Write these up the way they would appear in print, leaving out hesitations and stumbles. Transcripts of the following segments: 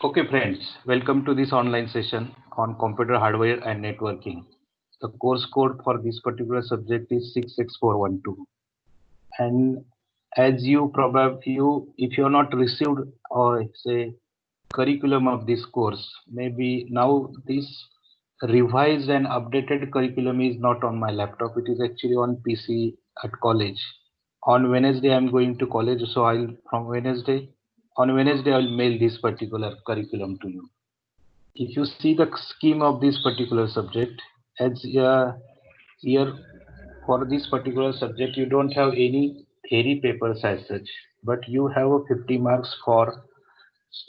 Okay, friends, welcome to this online session on computer hardware and networking. The course code for this particular subject is 66412. And as you probably, if you are not received or say curriculum of this course, maybe now this revised and updated curriculum is not on my laptop. It is actually on PC at college. On Wednesday, I'm going to college, so on Wednesday, I'll mail this particular curriculum to you. If you see the scheme of this particular subject, as here for this particular subject, you don't have any theory papers as such, but you have a 50 marks for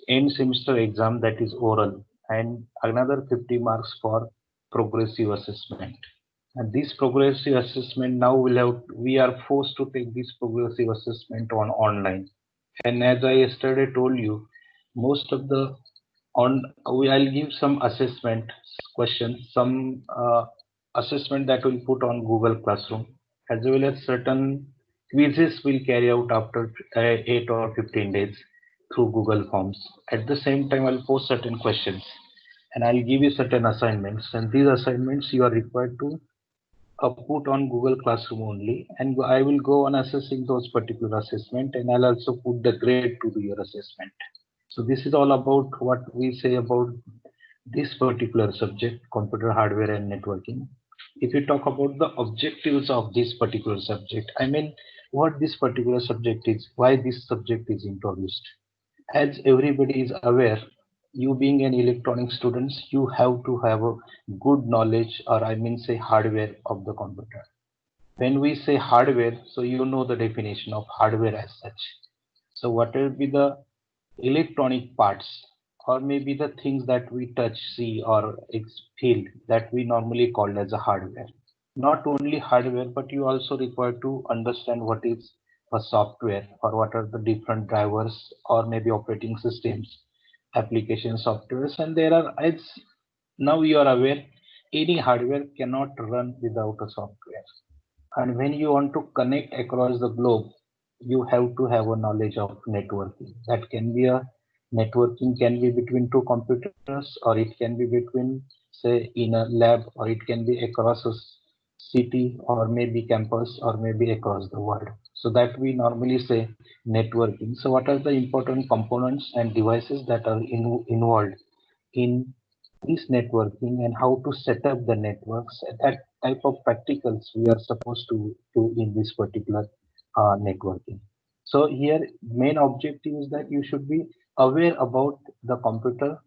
end semester exam, that is oral, and another 50 marks for progressive assessment. And this progressive assessment now we are forced to take this progressive assessment on online. And as I yesterday told you, most of the I'll give some assessment questions, some assessment that will put on Google Classroom, as well as certain quizzes will carry out after 8 or 15 days through Google Forms. At the same time, I'll post certain questions and I'll give you certain assignments, and these assignments you are required to put on Google Classroom only, and I will go on assessing those particular assessment, and I'll also put the grade to your assessment. So this is all about what we say about this particular subject, computer hardware and networking. If you talk about the objectives of this particular subject, I mean what this particular subject is, why this subject is introduced. As everybody is aware, you being an electronic student, you have to have a good knowledge, or I mean say hardware of the computer. When we say hardware, so you know the definition of hardware as such. So what will be the electronic parts, or maybe the things that we touch, see, or feel, that we normally call as a hardware. Not only hardware, but you also require to understand what is a software, or what are the different drivers, or maybe operating systems, application softwares. And there are, as now you are aware, any hardware cannot run without a software. And when you want to connect across the globe, you have to have a knowledge of networking. That can be a networking can be between two computers, or it can be between, say, in a lab, or it can be across a city, or maybe campus, or maybe across the world. So that we normally say networking. So what are the important components and devices that are involved in this networking, and how to set up the networks? That type of practicals we are supposed to do in this particular networking. So here main objective is that you should be aware about the computer,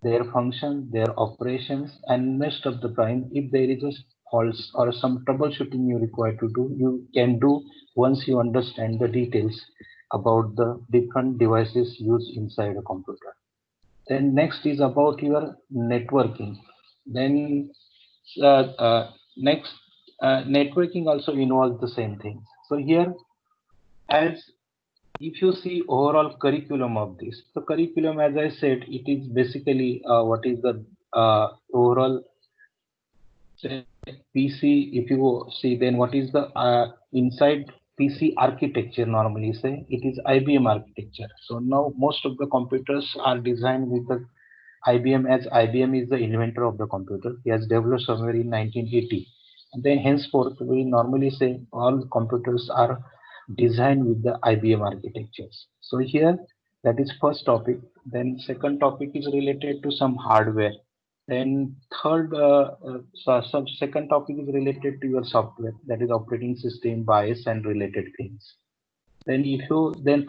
their function, their operations, and most of the time if there is a faults or some troubleshooting you require to do, you can do once you understand the details about the different devices used inside a computer. Then next is about your networking. Then next, networking also involves the same things. So here, as if you see overall curriculum of this, the curriculum, as I said, it is basically what is the overall, say, PC. If you see, then what is the inside PC architecture? Normally say it is IBM architecture. So now most of the computers are designed with the IBM, as IBM is the inventor of the computer. He has developed somewhere in 1980. And then henceforth, we normally say all computers are designed with the IBM architectures. So here, that is first topic. Then second topic is related to some hardware. Then third, some second topic is related to your software, that is operating system, BIOS, and related things. Then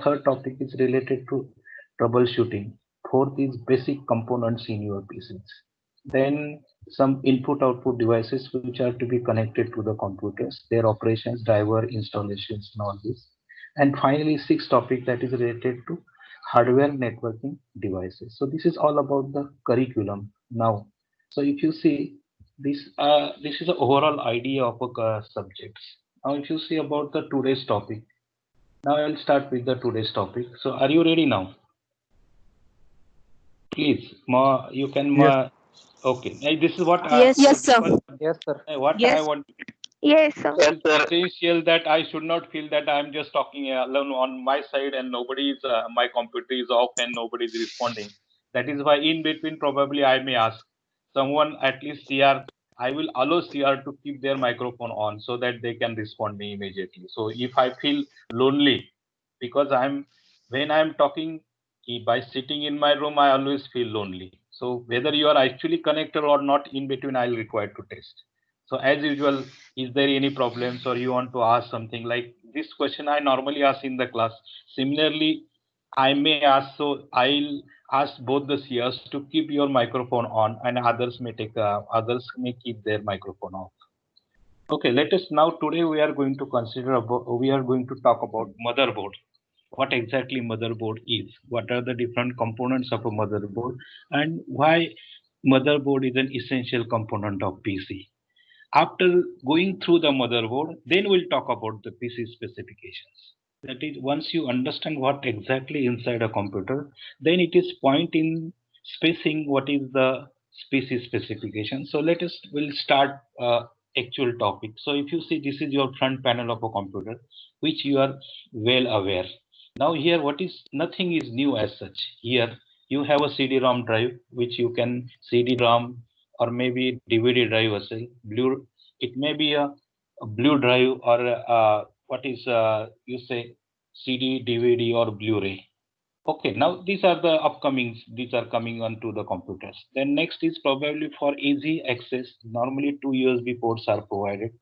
third topic is related to troubleshooting. Fourth is basic components in your PCs. Then some input output devices which are to be connected to the computers, their operations, driver installations, and all this. And finally, sixth topic, that is related to hardware networking devices. So this is all about the curriculum now. So if you see this is the overall idea of a subject. Now if you see about the today's topic, now I'll start with the today's topic. So are you ready now? Please, you can. Yes, Okay. This is what Yes, Yes, sir. yes, sir. what I Yes. want. Yes, sir. Yes, sir. Essential that I should not feel that I'm just talking alone on my side and nobody is, my computer is off and nobody is responding. That is why in between probably I may ask someone, at least CR, I will allow CR to keep their microphone on so that they can respond me immediately. So if I feel lonely, because when I'm talking, by sitting in my room, I always feel lonely. So whether you are actually connected or not, in between I'll require to test. So as usual, is there any problems or you want to ask something like this question I normally ask in the class. Similarly, I may ask, so I'll ask both the CEOs to keep your microphone on and others may keep their microphone off. Okay, let us now today we are going to talk about motherboard. What exactly motherboard is? What are the different components of a motherboard and why motherboard is an essential component of PC? After going through the motherboard, then we'll talk about the PC specifications. That is, once you understand what exactly inside a computer, then it is point in spacing what is the PC specification. So we'll start actual topic. So if you see, this is your front panel of a computer, which you are well aware. Now here, what is nothing is new as such. Here you have a CD-ROM drive, which you can CD-ROM or maybe DVD drive as well. It may be a blue drive or what is you say CD, DVD or Blu-ray. Okay, now these are the upcomings. These are coming onto the computers. Then next is probably for easy access. Normally 2 USB ports are provided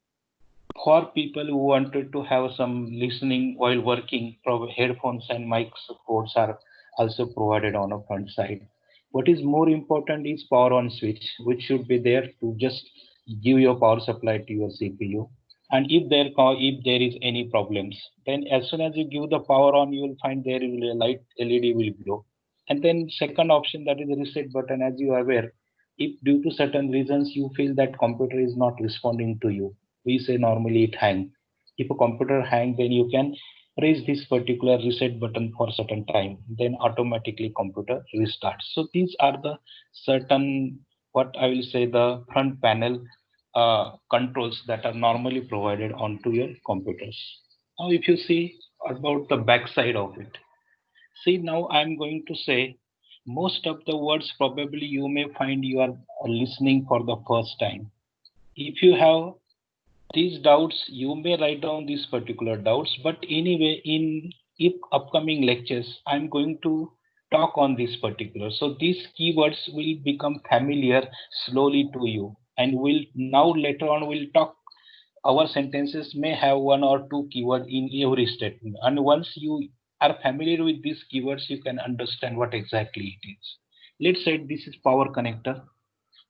for people who wanted to have some listening while working. Headphones and mic supports are also provided on a front side. What is more important is power on switch, which should be there to just give your power supply to your CPU. And if there is any problems, then as soon as you give the power on, you will find there will a light LED will glow. And then second option, that is the reset button. As you are aware, if due to certain reasons you feel that computer is not responding to you, we say normally it hang. If a computer hang, then you can press this particular reset button for certain time, then automatically computer restarts. So these are the certain, what I will say, the front panel controls that are normally provided onto your computers. Now if you see about the back side of it, see, now I'm going to say most of the words probably you may find you are listening for the first time. If you have these doubts, you may write down these particular doubts. But anyway, in if upcoming lectures, I'm going to talk on this particular. So these keywords will become familiar slowly to you, and will now later on we'll talk. Our sentences may have one or two keywords in every statement, and once you are familiar with these keywords, you can understand what exactly it is. Let's say this is power connector.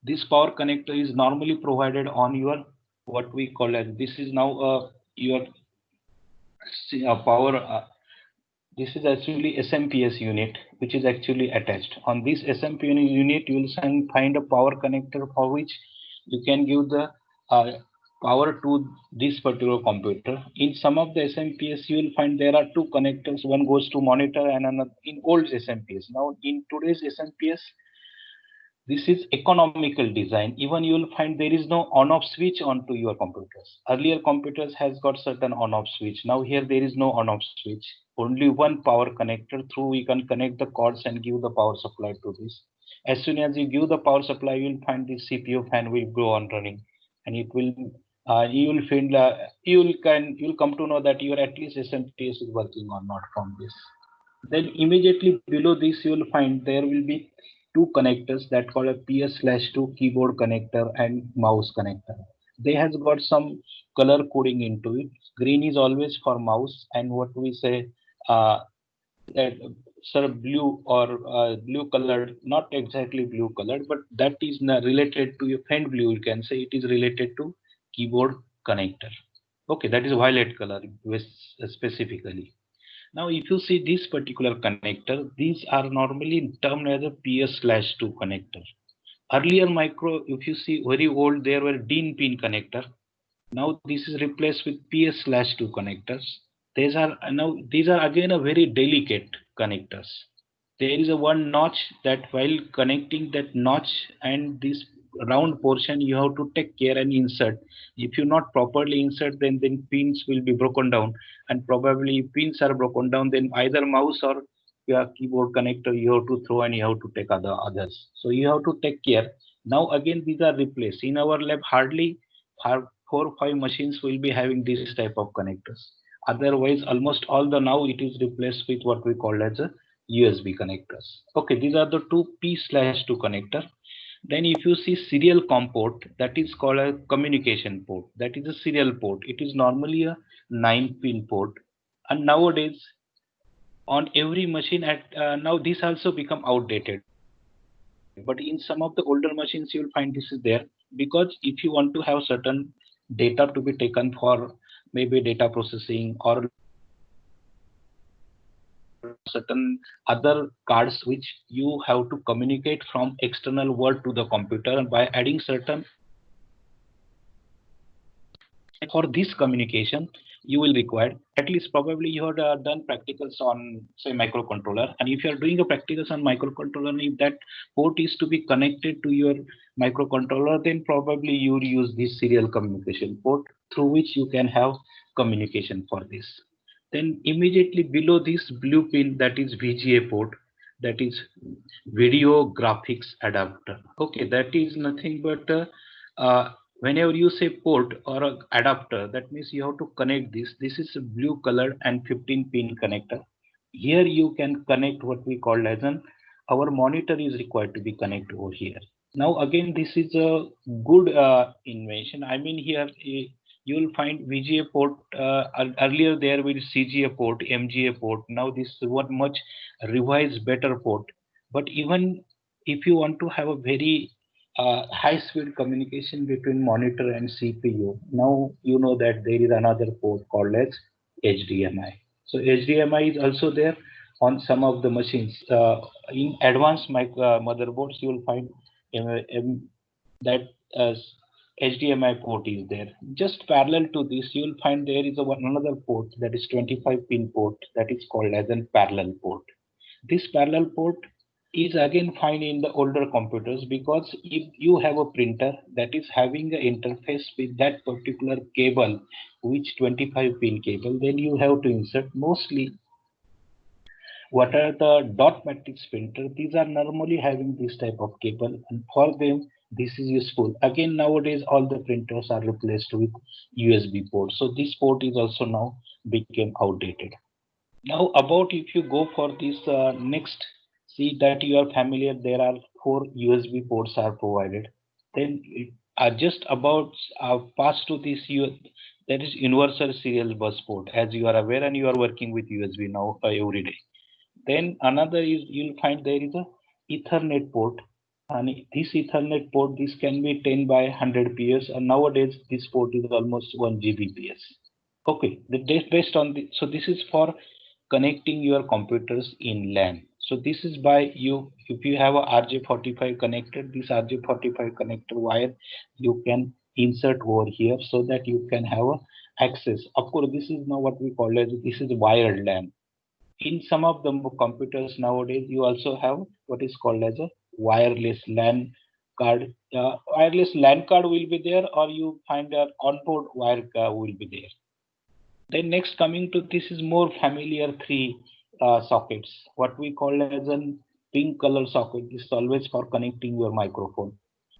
This power connector is normally provided on your, what we call as, this is now your power. This is actually SMPS unit, which is actually attached. On this SMPS unit, you will find a power connector for which you can give the uh, power to this particular computer. In some of the SMPS, you will find there are two connectors. One goes to monitor and another in old SMPS. Now, in today's SMPS, this is economical design. Even you will find there is no on-off switch onto your computers. Earlier computers has got certain on-off switch. Now here there is no on-off switch. Only one power connector through we can connect the cords and give the power supply to this. As soon as you give the power supply, you will find the CPU fan will go on running, and it will you will feel you will come to know that your at least SMPS is working or not from this. Then immediately below this, you will find there will be two connectors that call a PS/2 keyboard connector and mouse connector. They has got some color coding into it. Green is always for mouse, and what we say, uh, that sort of blue or blue colored, not exactly blue colored, but that is related to your faint blue. You can say it is related to keyboard connector. Okay, that is violet color specifically. Now, if you see this particular connector, these are normally termed as a PS/2 connector. Earlier micro, if you see very old, there were DIN pin connector. Now this is replaced with PS/2 connectors. These are again a very delicate connectors. There is a one notch that while connecting that notch and this round portion you have to take care and insert. If you not properly insert, then pins will be broken down, and probably if pins are broken down, then either mouse or your keyboard connector you have to throw and you have to take others. So you have to take care. Now again these are replaced. In our lab hardly 4 or 5 machines will be having this type of connectors. Otherwise almost all the now it is replaced with what we call as a USB connectors. Okay, these are the two P/2 connector. Then if you see serial COM port, that is called a communication port. That is a serial port. It is normally a 9-pin port. And nowadays on every machine at now this also become outdated. But in some of the older machines you will find this is there, because if you want to have certain data to be taken for maybe data processing or certain other cards which you have to communicate from external world to the computer, and by adding certain for this communication you will require at least probably you have done practicals on say microcontroller, and if you are doing a practicals on microcontroller, if that port is to be connected to your microcontroller, then probably you will use this serial communication port through which you can have communication for this. Then immediately below this blue pin, that is VGA port, that is video graphics adapter. Okay, that is nothing but whenever you say port or a adapter, that means you have to connect this. This is a blue colored and 15 pin connector. Here you can connect what we call as an our monitor is required to be connected over here. Now again, this is a good invention. I mean here you will find VGA port. Earlier there was CGA port, MGA port. Now this is one much revised better port. But even if you want to have a very high-speed communication between monitor and CPU, now you know that there is another port called as HDMI. So HDMI is also there on some of the machines. In advanced motherboards, you will find that HDMI port is there. Just parallel to this, you will find there is another port, that is 25-pin port, that is called as a parallel port. This parallel port is again found in the older computers, because if you have a printer that is having an interface with that particular cable, which 25-pin cable, then you have to insert mostly what are the dot matrix printer. These are normally having this type of cable, and for them this is useful. Again, nowadays all the printers are replaced with USB port, so this port is also now became outdated. Now about if you go for this next, see that you are familiar, there are 4 USB ports are provided. Then just about pass to this, that is universal serial bus port, as you are aware, and you are working with USB now every day. Then another is you'll find there is a Ethernet port, and this Ethernet port, this can be 10 by 100 PS, and nowadays this port is almost 1 Gbps. Okay, based on the, so this is for connecting your computers in LAN. So this is by you, if you have a RJ45 connected, this RJ45 connector wire you can insert over here so that you can have a access. Of course, this is now what we call as this is wired LAN. In some of the computers nowadays, you also have what is called as a wireless LAN card. Wireless LAN card will be there, or you find an onboard wire will be there. Then next coming to this is more familiar 3 sockets. What we call as a pink color socket. This is always for connecting your microphone.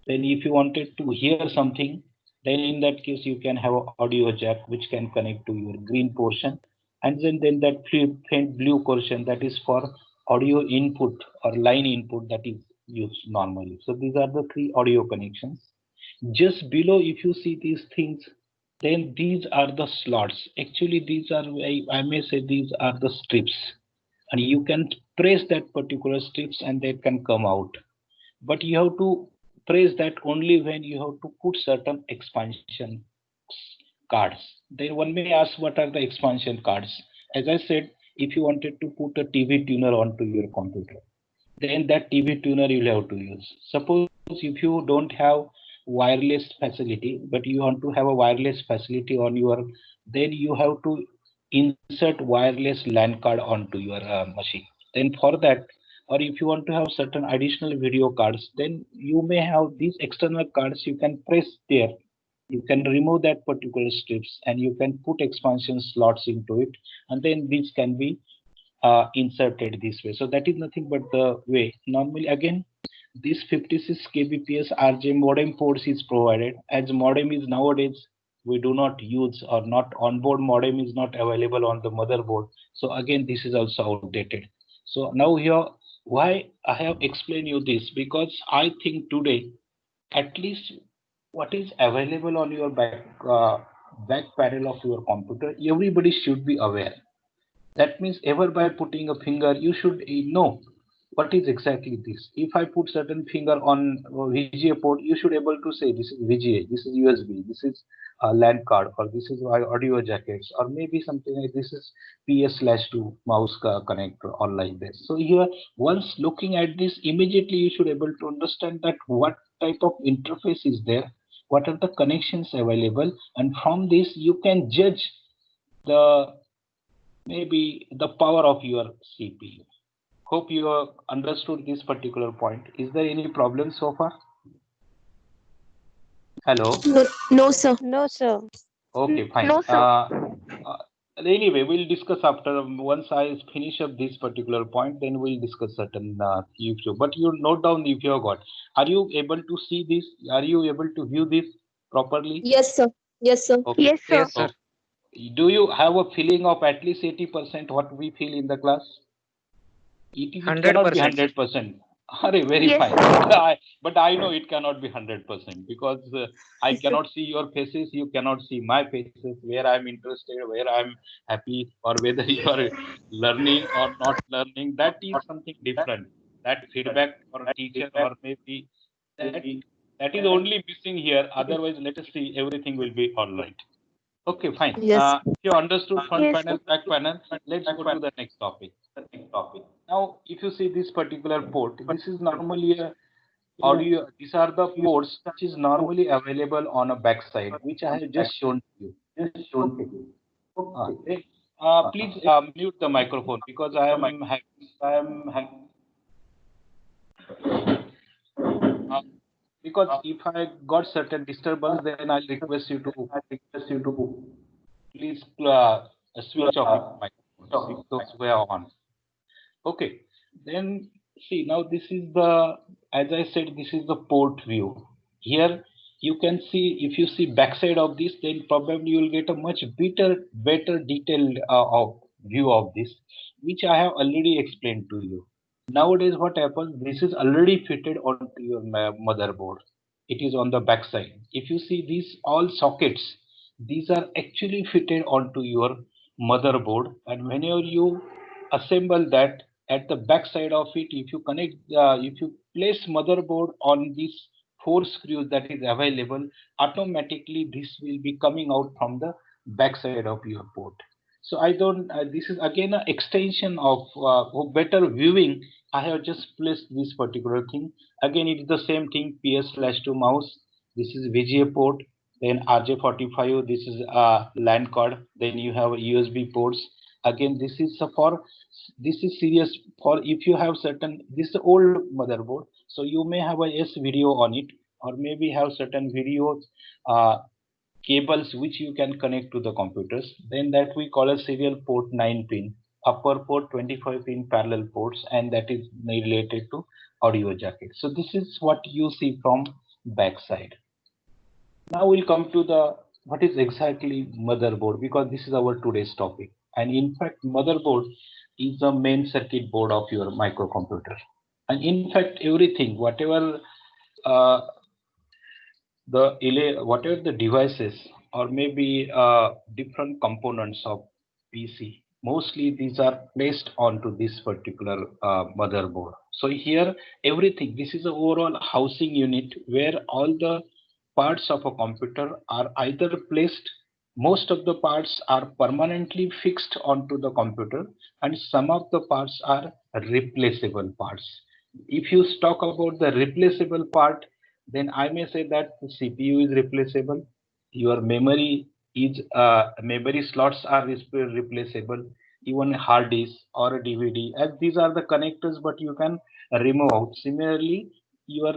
Then if you wanted to hear something, then in that case you can have an audio jack which can connect to your green portion, and then that faint blue portion, that is for audio input or line input, that is used normally. So these are the 3 audio connections. Just below, if you see these things, then these are the slots. Actually, these are, I may say, these are the strips, and you can press that particular strips and they can come out. But you have to press that only when you have to put certain expansion cards. Then one may ask, what are the expansion cards? As I said, if you wanted to put a TV tuner onto your computer, then that TV tuner you'll have to use. Suppose if you don't have wireless facility, but you want to have a wireless facility on your, then you have to insert wireless LAN card onto your machine. Then for that, or if you want to have certain additional video cards, then you may have these external cards. You can press there, you can remove that particular strips, and you can put expansion slots into it, and then these can be inserted this way. So that is nothing but the way. Normally, again, this 56 kbps RJ modem ports is provided. As modem is nowadays we do not use, or not onboard modem is not available on the motherboard. So again, this is also outdated. So now here, why I have explained you this, because I think today, at least what is available on your back panel of your computer, everybody should be aware. That means ever by putting a finger, you should know what is exactly this. If I put certain finger on VGA port, you should able to say this is VGA, this is USB, this is a LAN card, or this is my audio jackets, or maybe something like this is PS/2 mouse connector, or like this. So here, once looking at this, immediately you should able to understand that what type of interface is there, what are the connections available, and from this you can judge the maybe the power of your CPU. Hope you have understood this particular point. Is there any problem so far? Hello? No, no, sir. No, sir. Okay, fine. No, sir. Anyway, we'll discuss after, once I finish up this particular point, then we'll discuss certain issue. But you note down if you have got. Are you able to see this? Are you able to view this properly? Yes, sir. Yes, sir. Okay. Yes, sir. Yes, sir. Do you have a feeling of at least 80% what we feel in the class? It cannot be 100%. Very Yes, fine. sir. But I know it cannot be 100% because I cannot see your faces. You cannot see my faces. Where I'm interested, where I'm happy, or whether you are learning or not learning. That is something different. That feedback for a teacher, or maybe that is only missing here. Otherwise, let us see, everything will be all right. Okay, fine. Yes. If you understood front Yes, panel, back panel, let's go to the next topic. Now, if you see this particular port, this is normally a audio. These are the ports which is normally available on a backside, which I have just shown to you. Okay. Please mute the microphone because I am having. Because if I got certain disturbance, then I'll request you to please switch off your microphone. Those were on. Okay. Then see, now this is the, as I said, this is the port view. Here you can see, if you see backside of this, then probably you will get a much better detailed view of this, which I have already explained to you. Nowadays, what happens? This is already fitted onto your motherboard. It is on the backside. If you see these all sockets, these are actually fitted onto your motherboard, and whenever you assemble that, at the back side of it, if you connect, if you place motherboard on these 4 screws that is available, automatically this will be coming out from the back side of your port. So I don't, this is again an extension of better viewing. I have just placed this particular thing. Again, it is the same thing, PS/2 mouse. This is VGA port, then RJ45, this is LAN card, then you have USB ports. Again, this is for, this is serious for if you have certain, this is old motherboard, so you may have a S video on it, or maybe have certain videos cables which you can connect to the computers. Then that we call a serial port 9-pin, upper port 25-pin parallel ports, and that is related to audio jacket. So this is what you see from backside. Now we'll come to the what is exactly motherboard, because this is our today's topic. And in fact, motherboard is the main circuit board of your microcomputer. And in fact, everything, whatever whatever the devices, or maybe different components of PC, mostly these are placed onto this particular motherboard. So here, everything, this is the overall housing unit where all the parts of a computer are either placed, most of the parts are permanently fixed onto the computer, and some of the parts are replaceable parts. If you talk about the replaceable part, then I may say that the CPU is replaceable, your memory is memory slots are replaceable, even a hard disk or a DVD, as these are the connectors, but you can remove out. Similarly, your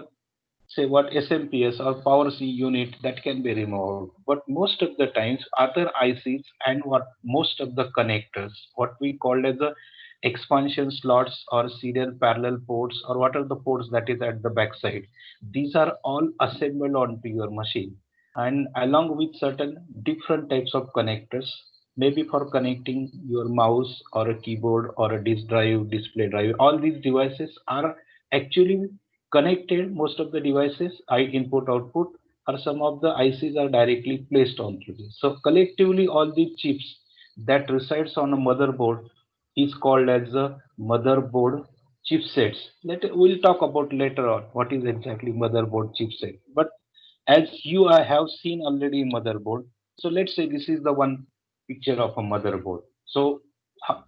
say what SMPS or power C unit that can be removed. But most of the times other ICs and what most of the connectors, what we call as the expansion slots or serial parallel ports or what are the ports that is at the backside, these are all assembled onto your machine and along with certain different types of connectors, maybe for connecting your mouse or a keyboard or a disk drive, display drive. All these devices are actually connected. Most of the devices I input output or some of the ICs are directly placed onto this. So collectively all the chips that resides on a motherboard is called as the motherboard chipsets. We'll talk about later on what is exactly motherboard chipset. But as you have seen already motherboard, so let's say this is the one picture of a motherboard. So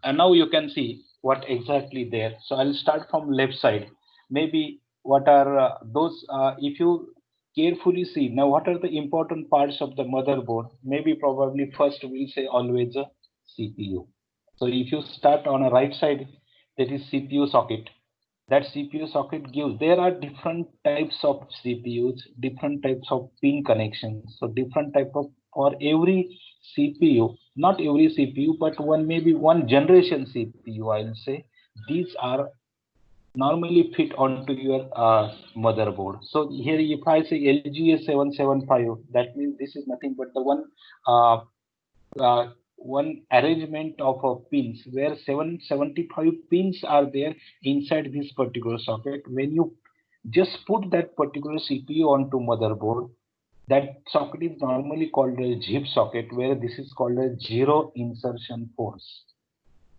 and now you can see what exactly there. So I'll start from left side. Maybe what are those if you carefully see now what are the important parts of the motherboard, maybe probably first we'll say always a CPU. So if you start on a right side, that is CPU socket. That CPU socket gives, there are different types of CPUs, different types of pin connections. So different type of, for every CPU, not every CPU, but one maybe one generation CPU, I'll say, these are normally fit onto your motherboard. So here if I say LGA 775, that means this is nothing but the uh, one arrangement of pins where 775 pins are there inside this particular socket. When you just put that particular CPU onto motherboard, that socket is normally called a ZIP socket, where this is called a zero insertion force.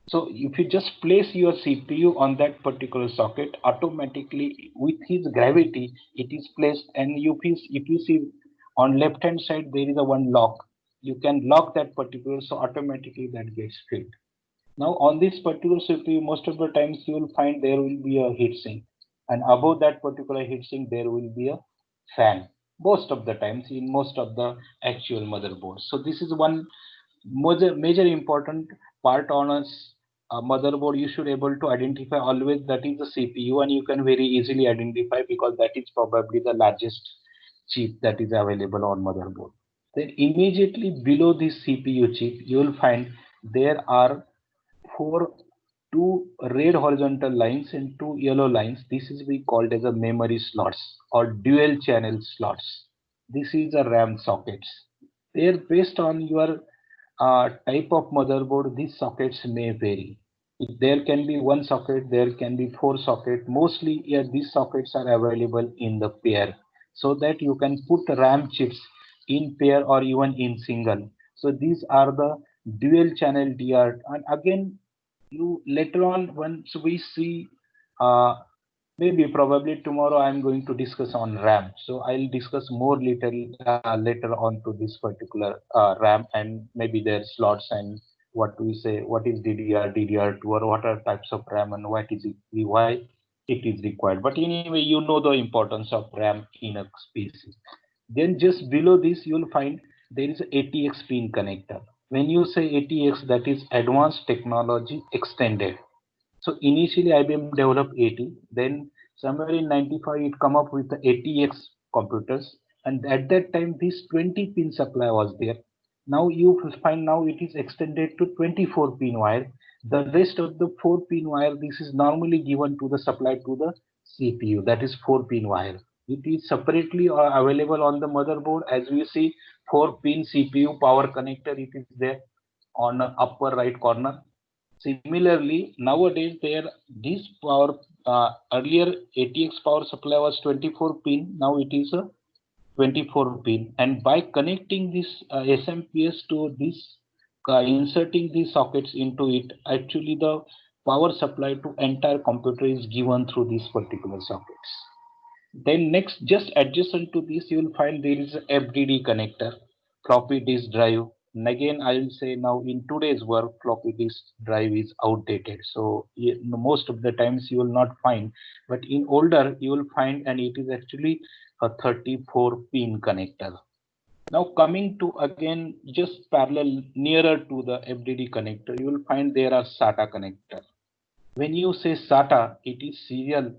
So if you just place your CPU on that particular socket, automatically with its gravity, it is placed, and if you see on left hand side, there is a one lock. You can lock that particular, so automatically that gets filled. Now on this particular CPU, most of the times you will find there will be a heatsink, and above that particular heatsink, there will be a fan. Most of the times in most of the actual motherboards. So this is one major important part on a motherboard. You should able to identify always that is the CPU, and you can very easily identify because that is probably the largest chip that is available on motherboard. Then immediately below this CPU chip, you will find there are four two red horizontal lines and two yellow lines. This is we called as a memory slots or dual channel slots. This is a RAM sockets. They're based on your type of motherboard. These sockets may vary. There can be one socket, there can be four socket. Mostly, yeah, these sockets are available in the pair, so that you can put RAM chips in pair or even in single. So these are the dual channel DR. And again, you later on once we see uh, maybe probably tomorrow I'm going to discuss on RAM. So I'll discuss more later on to this particular RAM and maybe their slots and what we say, what is DDR, DDR2, or what are types of RAM and what is it, why it is required. But anyway, you know the importance of RAM in a PC. Then just below this, you'll find there is a ATX pin connector. When you say ATX, that is Advanced Technology Extended. So initially IBM developed 80, then somewhere in 95 it come up with the ATX computers, and at that time this 20 pin supply was there. Now you find now it is extended to 24 pin wire. The rest of the 4 pin wire, this is normally given to the supply to the CPU, that is 4 pin wire. It is separately available on the motherboard. As we see 4 pin CPU power connector, it is there on the upper right corner. Similarly, nowadays there this power earlier ATX power supply was 24 pin. Now it is a 24 pin, and by connecting this SMPS to this, inserting these sockets into it, actually the power supply to entire computer is given through these particular sockets. Then next, just adjacent to this, you will find there is a FDD connector, floppy disk drive. And again, I will say now in today's world, floppy disk drive is outdated. So most of the times you will not find, but in older you will find, and it is actually a 34 pin connector. Now coming to again just parallel nearer to the FDD connector, you will find there are SATA connector. When you say SATA, it is serial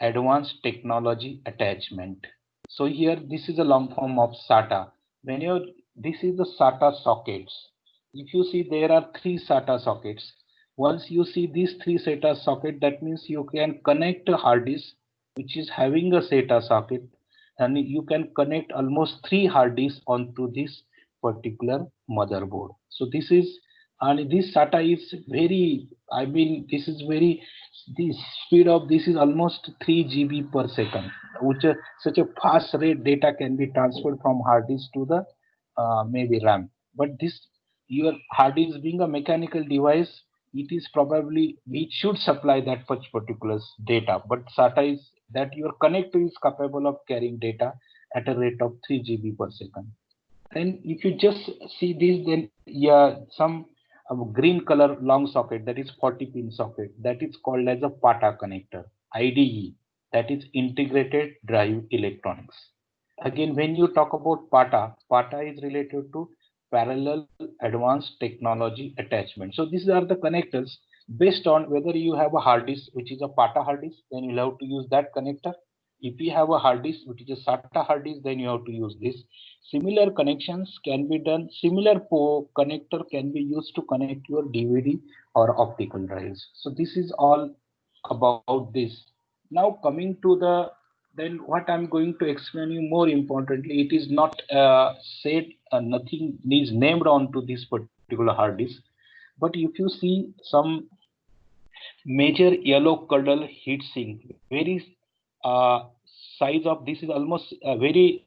advanced technology attachment. So here this is a long form of SATA. When you this is the SATA sockets. If you see there are three SATA sockets. Once you see these three SATA socket, that means you can connect a hard disk which is having a SATA socket, and you can connect almost three hard disks onto this particular motherboard. So this is, and this SATA is very, I mean, this is very, the speed of this is almost 3 GB per second, which such a fast rate data can be transferred from hard disk to the maybe RAM. But this, your hard disk being a mechanical device, it is probably, it should supply that much particular data. But SATA is that your connector is capable of carrying data at a rate of 3 GB per second. And if you just see this, then yeah, some green color long socket, that is 40 pin socket, that is called as a PATA connector, IDE, that is integrated drive electronics. Again, when you talk about PATA, PATA is related to parallel advanced technology attachment. So these are the connectors based on whether you have a hard disk, which is a PATA hard disk, then you'll have to use that connector. If you have a hard disk, which is a SATA hard disk, then you have to use this. Similar connections can be done. Similar connector can be used to connect your DVD or optical drives. So this is all about this. Now coming to the, then what I'm going to explain you more importantly, it is not said, nothing is named onto this particular hard disk. But if you see some major yellow colored heat sink, very size of this is almost very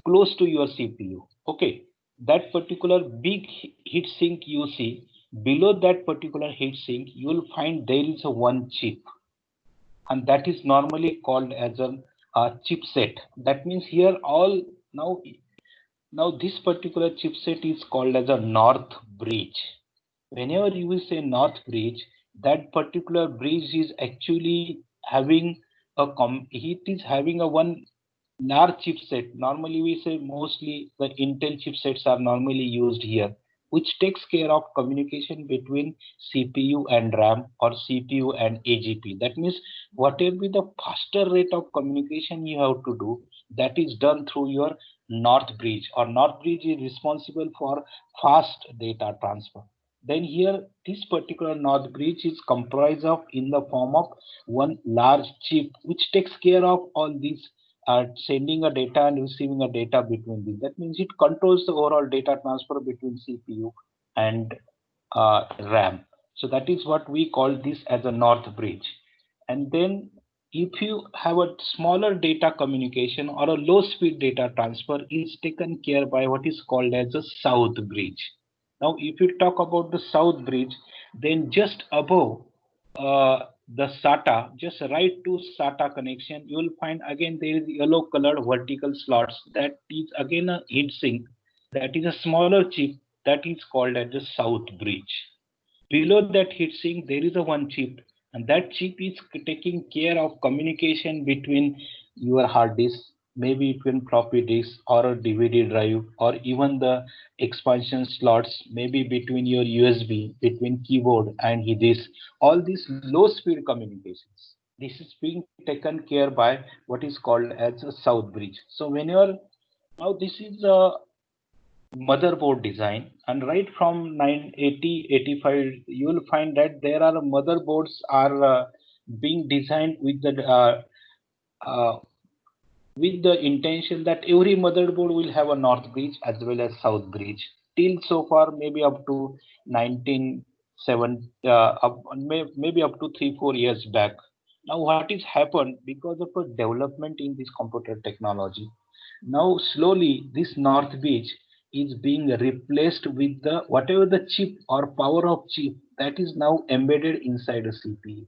close to your CPU. Okay, that particular big heat sink you see, below that particular heat sink, you will find there is a one chip, and that is normally called as a chipset. That means here all now this particular chipset is called as a north bridge. Whenever you will say north bridge, that particular bridge is actually having a it is having a one large chipset. Normally we say mostly the Intel chipsets are normally used here, which takes care of communication between CPU and RAM or CPU and AGP. That means whatever be the faster rate of communication you have to do, that is done through your north bridge, or north bridge is responsible for fast data transfer. Then here this particular north bridge is comprised of in the form of one large chip which takes care of all these sending a data and receiving a data between these. That means it controls the overall data transfer between CPU and RAM. So that is what we call this as a north bridge. And then if you have a smaller data communication or a low speed data transfer is taken care by what is called as a south bridge. Now, if you talk about the south bridge, then just above the SATA, just right to SATA connection, you will find again there is yellow colored vertical slots. That is again a heat sink. That is a smaller chip that is called as the south bridge. Below that heatsink, there is a one chip, and that chip is taking care of communication between your hard disk, maybe between floppy disk or a DVD drive, or even the expansion slots, maybe between your USB, between keyboard and disk. All these low speed communications. This is being taken care by what is called as a south bridge. So when you are now, this is a motherboard design, and right from 980 85 you will find that there are motherboards are being designed uh, with the intention that every motherboard will have a north bridge as well as south bridge till so far maybe up to 1970 maybe up to 3 4 years back. Now what is happened because of a development in this computer technology, now slowly this north bridge is being replaced with the whatever the chip or power of chip that is now embedded inside a CPU.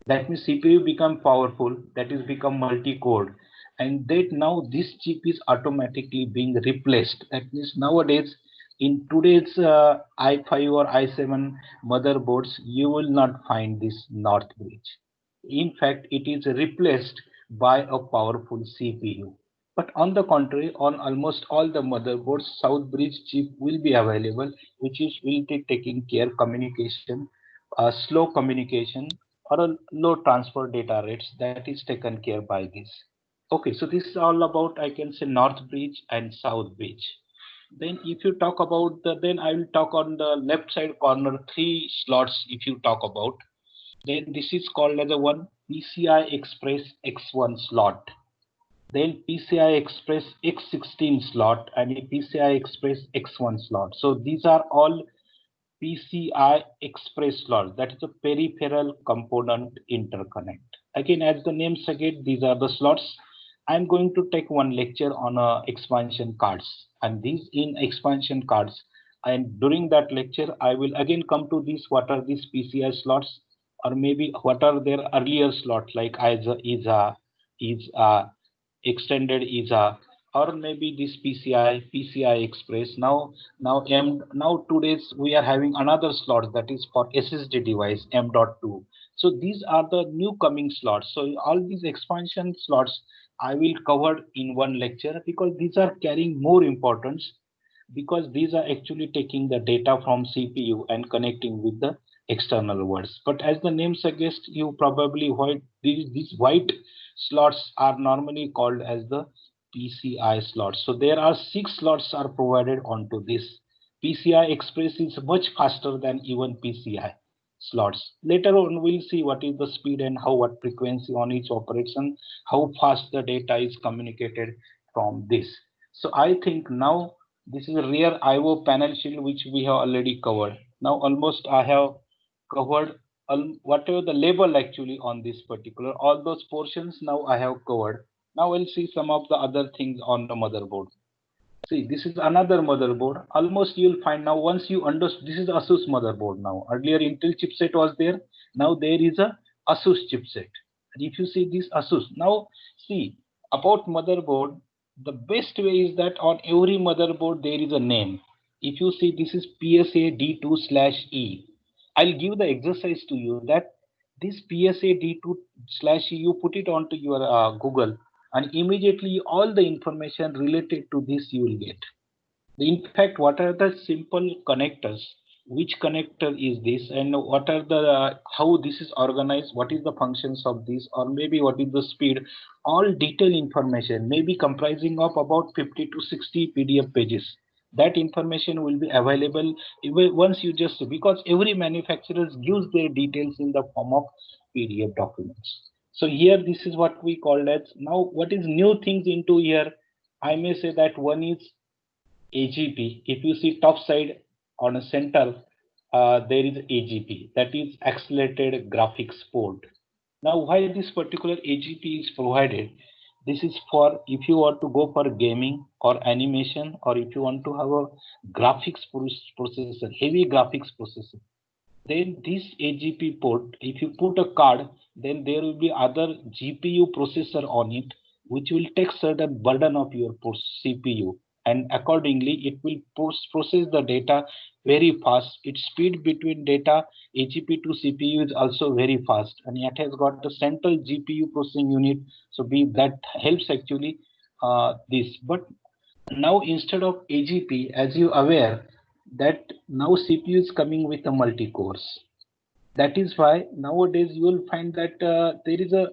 That means CPU become powerful, that is become multi-core, and that now this chip is automatically being replaced. That means nowadays in today's i5 or i7 motherboards, you will not find this north bridge. In fact, it is replaced by a powerful CPU. But on the contrary, on almost all the motherboards, South Bridge chip will be available, which is will be taking care communication, slow communication, or a low transfer data rates that is taken care by this. Okay, so this is all about, I can say, North Bridge and South Bridge. Then if you talk about then I will talk on the left side corner, three slots if you talk about. Then this is called as a one PCI Express X1 slot. Then PCI Express X16 slot and a PCI Express X1 slot. So these are all PCI Express slots. That is a peripheral component interconnect. Again, as the name suggests, these are the slots. I'm going to take one lecture on expansion cards, and these in expansion cards. And during that lecture, I will again come to this. What are these PCI slots, or maybe what are their earlier slots like ISA, extended ISA, or maybe this PCI Express. Now today's we are having another slot that is for SSD device M.2. So these are the new coming slots. So all these expansion slots I will cover in one lecture because these are carrying more importance, because these are actually taking the data from CPU and connecting with the external worlds. But as the name suggests, you probably these white slots are normally called as the PCI slots. So there are 6 slots are provided onto this. PCI Express is much faster than even PCI slots. Later on, we'll see what is the speed and what frequency on each operation, how fast the data is communicated from this. So I think now this is a rear IO panel shield which we have already covered. Now almost I have covered whatever the label actually on this particular, all those portions now I have covered. Now we'll see some of the other things on the motherboard. See, this is another motherboard. Almost you'll find now once you understand, this is Asus motherboard now. Earlier Intel chipset was there. Now there is a Asus chipset. And if you see this Asus, now see about motherboard, the best way is that on every motherboard there is a name. If you see this is PSA D2/E. I'll give the exercise to you that this PSA D2/E, you put it onto your Google, and immediately all the information related to this you will get. In fact, what are the simple connectors, which connector is this, and what are the how this is organized, what is the functions of this, or maybe what is the speed, all detailed information may be comprising of about 50 to 60 PDF pages. That information will be available once you just, because every manufacturer gives their details in the form of PDF documents. So here this is what we call as, now what is new things into here, I may say that one is AGP. If you see top side on a center, there is AGP, that is accelerated graphics port. Now why this particular AGP is provided, this is for if you want to go for gaming or animation, or if you want to have a graphics processor, heavy graphics processor, then this AGP port, if you put a card, then there will be other GPU processor on it, which will take certain burden of your CPU, and accordingly it will process the data very fast. Its speed between data AGP to CPU is also very fast, and it has got the central GPU processing unit, so that helps actually this. But now instead of AGP, as you are aware, that now CPU is coming with a multi-cores. That is why nowadays you will find that there is a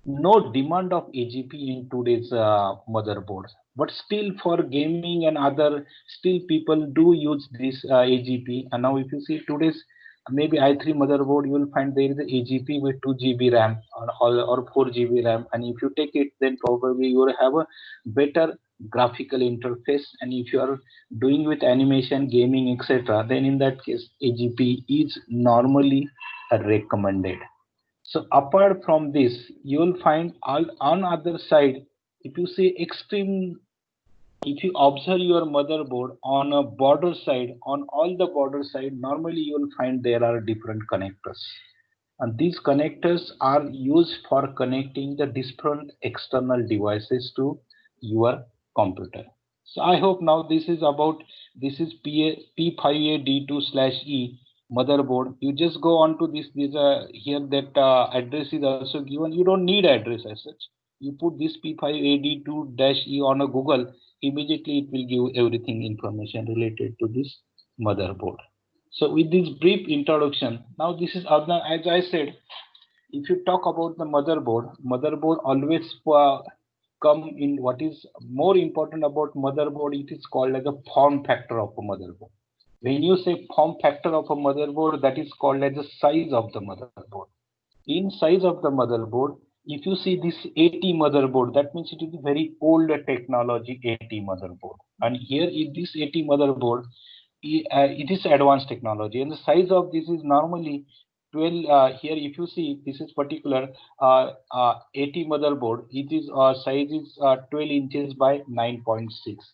no demand of AGP in today's motherboards. But still for gaming and other, still people do use this AGP. And now if you see today's maybe i3 motherboard, you will find there is a AGP with 2 GB RAM or 4 GB RAM. And if you take it, then probably you will have a better graphical interface. And if you are doing with animation, gaming, etc., then in that case, AGP is normally recommended. So apart from this, you will find on other side, if you see extreme, if you observe your motherboard on a border side, on all the border side, normally you will find there are different connectors. And these connectors are used for connecting the different external devices to your computer. So I hope now this is about, this is P5AD2/E motherboard. You just go on to this, here that address is also given. You don't need address as such. You put this P5AD2-E on a Google, immediately it will give everything information related to this motherboard. So with this brief introduction, now this is as I said, if you talk about the motherboard always come in what is more important about motherboard. It is called as a form factor of a motherboard. When you say form factor of a motherboard, that is called as the size of the motherboard. In size of the motherboard, if you see this 80 motherboard, that means it is a very old technology 80 motherboard. And here in this 80 motherboard, it is advanced technology, and the size of this is normally 12. Here, if you see, this is particular 80 motherboard. It is size is 12 inches by 9.6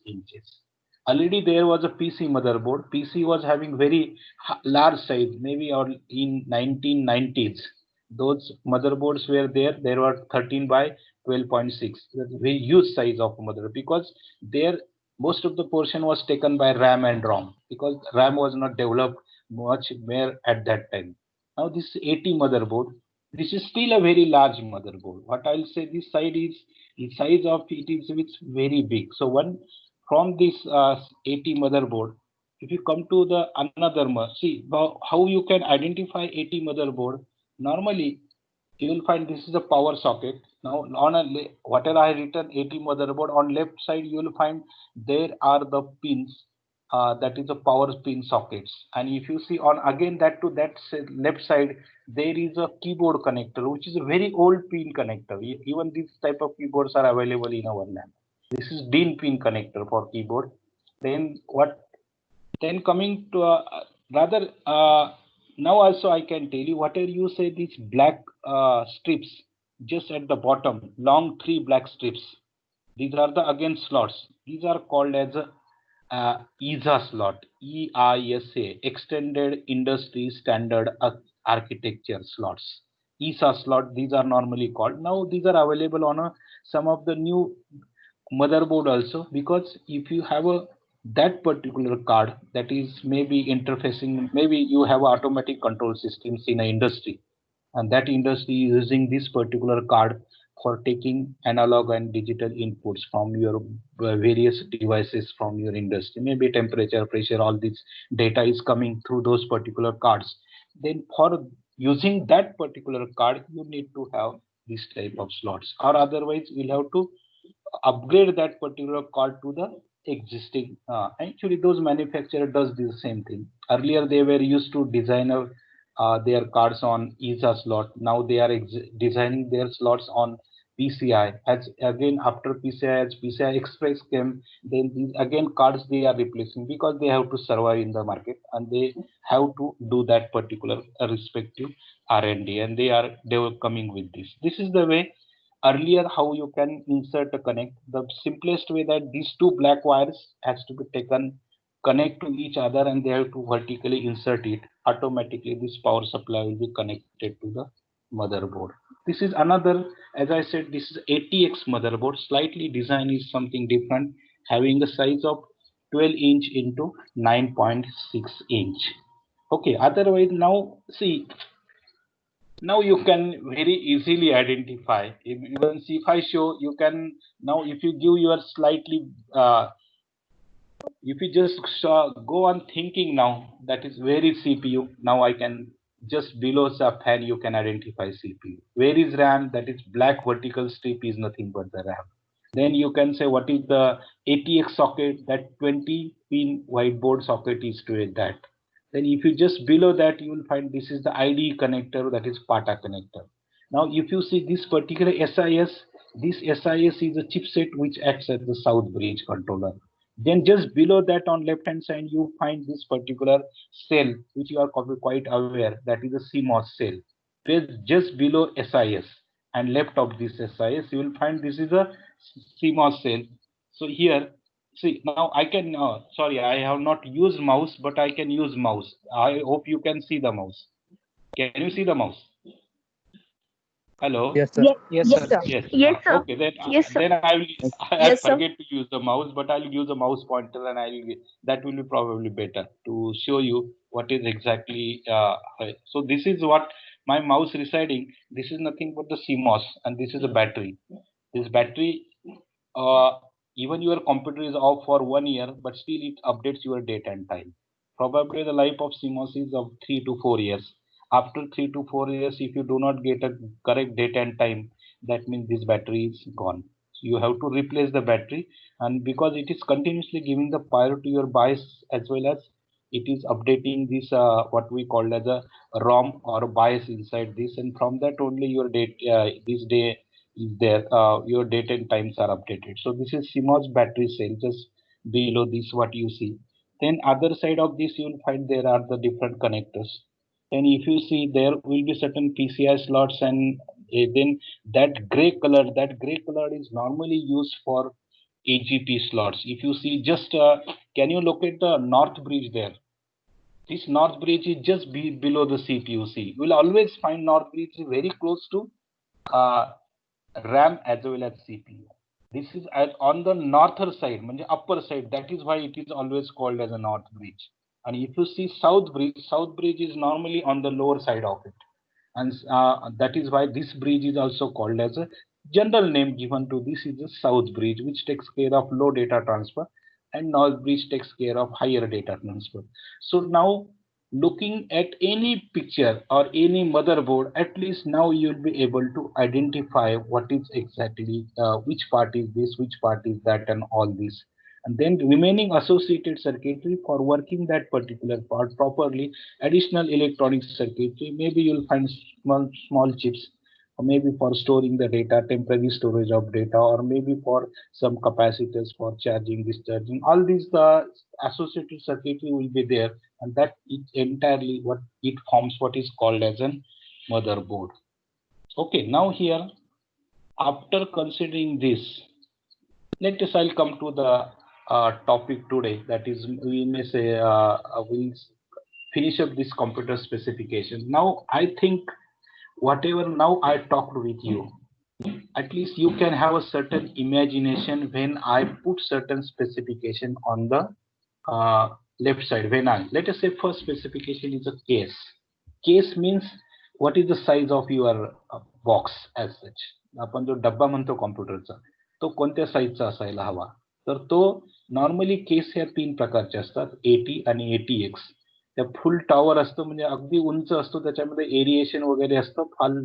inches. Already there was a PC motherboard. PC was having very large size, maybe in 1990s. Those motherboards were there. There were 13 by 12.6. That's a very huge size of motherboard because there most of the portion was taken by RAM and ROM because RAM was not developed much more at that time. Now this 80 motherboard, this is still a very large motherboard. What I'll say, this side is the size of it is it's very big. So one from this 80 motherboard, if you come to the another, see how you can identify 80 motherboard. Normally, you will find this is a power socket. Now on whatever I written 80 motherboard, on left side you will find there are the pins, that is the power pin sockets. And if you see on again that to that left side, there is a keyboard connector, which is a very old pin connector. Even these type of keyboards are available in our lab. This is DIN pin connector for keyboard. Then then coming to rather now also I can tell you whatever you say, these black strips just at the bottom, long 3 black strips. These are the again slots. These are called as EISA slot, EISA, Extended Industry Standard Architecture slots. EISA slot, these are normally called. Now these are available on some of the new motherboard also, because if you have a that particular card that is maybe interfacing, maybe you have automatic control systems in an industry, and that industry is using this particular card for taking analog and digital inputs from your various devices from your industry, maybe temperature, pressure, all this data is coming through those particular cards. Then for using that particular card, you need to have this type of slots, or otherwise you'll have to upgrade that particular card to the existing. Actually, those manufacturer does the same thing. Earlier, they were used to design their cards on EISA slot. Now they are designing their slots on PCI. As again after PCI, as PCI Express came, then these again cards they are replacing because they have to survive in the market and they have to do that particular respective R&D, and they are coming with this. This is the way. Earlier, how you can insert a connect, the simplest way that these two black wires has to be taken, connect to each other, and they have to vertically insert it. Automatically this power supply will be connected to the motherboard. This is another, as I said, this is ATX motherboard. Slightly design is something different, having a size of 12 inch into 9.6 inch. Okay, otherwise now see, now you can very easily identify. Even see, if I show, you can now, if you give your slightly if you just go on thinking now, that is where is CPU. Now I can just below the fan you can identify CPU. Where is RAM? That is black vertical strip is nothing but the RAM. Then you can say what is the ATX socket, that 20 pin whiteboard socket is to that. Then if you just below that, you will find this is the IDE connector, that is PATA connector. Now if you see this particular SIS, this SIS is a chipset which acts as the South Bridge controller. Then just below that on left hand side, you find this particular cell, which you are quite aware, that is a CMOS cell. Just below SIS and left of this SIS, you will find this is a CMOS cell. So here, see, now I can, sorry, I have not used mouse, but I can use mouse. I hope you can see the mouse. Can you see the mouse? Hello? Yes, sir. Yes, Yes, yes, sir. sir. Yes. Yes, sir. Okay. Then Yes, sir. then I will. I Yes, sir. forget to use the mouse, but I'll use a mouse pointer, and that will be probably better to show you what is exactly. So this is what my mouse residing. This is nothing but the CMOS, and this is the battery. This battery, even your computer is off for 1 year, but still it updates your date and time. Probably the life of CMOS is of 3 to 4 years. After 3 to 4 years, if you do not get a correct date and time, that means this battery is gone. So you have to replace the battery, and because it is continuously giving the power to your BIOS, as well as it is updating this what we call as a ROM or a BIOS inside this, and from that only your date this day is there, your date and times are updated. So this is CMOS battery cell, just below this what you see. Then other side of this you will find there are the different connectors. And if you see, there will be certain PCI slots, and then that gray color is normally used for AGP slots. If you see, just can you locate the north bridge there? This north bridge is just below the CPU. You will always find north bridge very close to uh, RAM as well as CPU. This is on the northern side, upper side. That is why it is always called as a north bridge. And if you see south bridge is normally on the lower side of it. And that is why this bridge is also called as a general name given to this is the south bridge, which takes care of low data transfer, and north bridge takes care of higher data transfer. So now, looking at any picture or any motherboard, at least now you'll be able to identify what is exactly which part is this, which part is that, and all this. And then remaining associated circuitry for working that particular part properly, additional electronic circuitry, maybe you'll find small chips, or maybe for storing the data, temporary storage of data, or maybe for some capacitors for charging, discharging. All these the associated circuitry will be there, and that is entirely what it forms what is called as an motherboard. Okay, now here, after considering this, let us I'll come to the topic today. That is, we may say we'll finish up this computer specification. Now I think whatever now I talked with you, at least you can have a certain imagination when I put certain specification on the left side. When I, let us say, first specification is a case. Case means what is the size of your box as such. आपण जो डब्बा म्हणतो कॉम्प्युटरचा, तो कोणत्या साईजचा असायला हवा. तर तो नॉर्मली केस ह्या 3 प्रकारचे असतात, एटी आणि एटीएक्स. त्या फुल टॉवर असतो, म्हणजे अगदी उंच असतो, त्याच्यामध्ये एरिएशन वगैरे असतं फाल.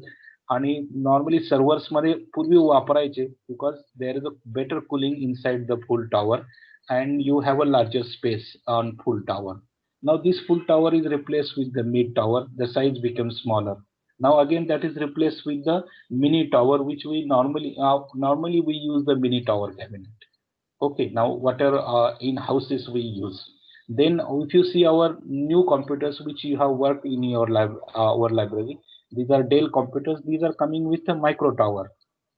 आणि नॉर्मली सर्व्हर्स मध्ये पूर्वी वापरायचे, because there is a better cooling inside the full tower, and you have a larger space on full tower. Now this full tower is replaced with the mid tower, the size becomes smaller. Now again that is replaced with the mini tower, which we normally we use the mini tower cabinet. Okay, now whatever in houses we use. Then if you see our new computers which you have worked in your our library, these are Dell computers. These are coming with a micro tower.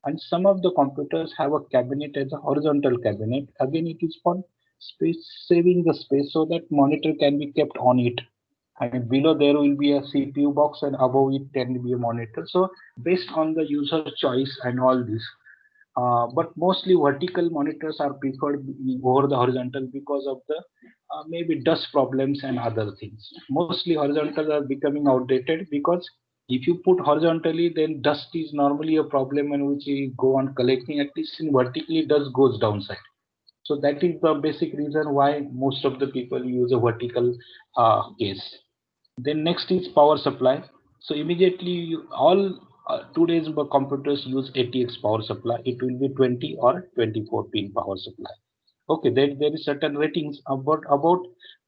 And some of the computers have a cabinet as a horizontal cabinet. Again, it is for space, saving the space, so that monitor can be kept on it. And below there will be a CPU box, and above it can be a monitor. So based on the user choice and all this. But mostly vertical monitors are preferred over the horizontal because of the maybe dust problems and other things. Mostly horizontal are becoming outdated, because if you put horizontally, then dust is normally a problem, and which you go on collecting. At least in vertically, dust goes downside. So that is the basic reason why most of the people use a vertical case. Then next is power supply. So immediately all today's computers use ATX power supply. It will be 20 or 24 pin power supply. Okay, there is certain ratings about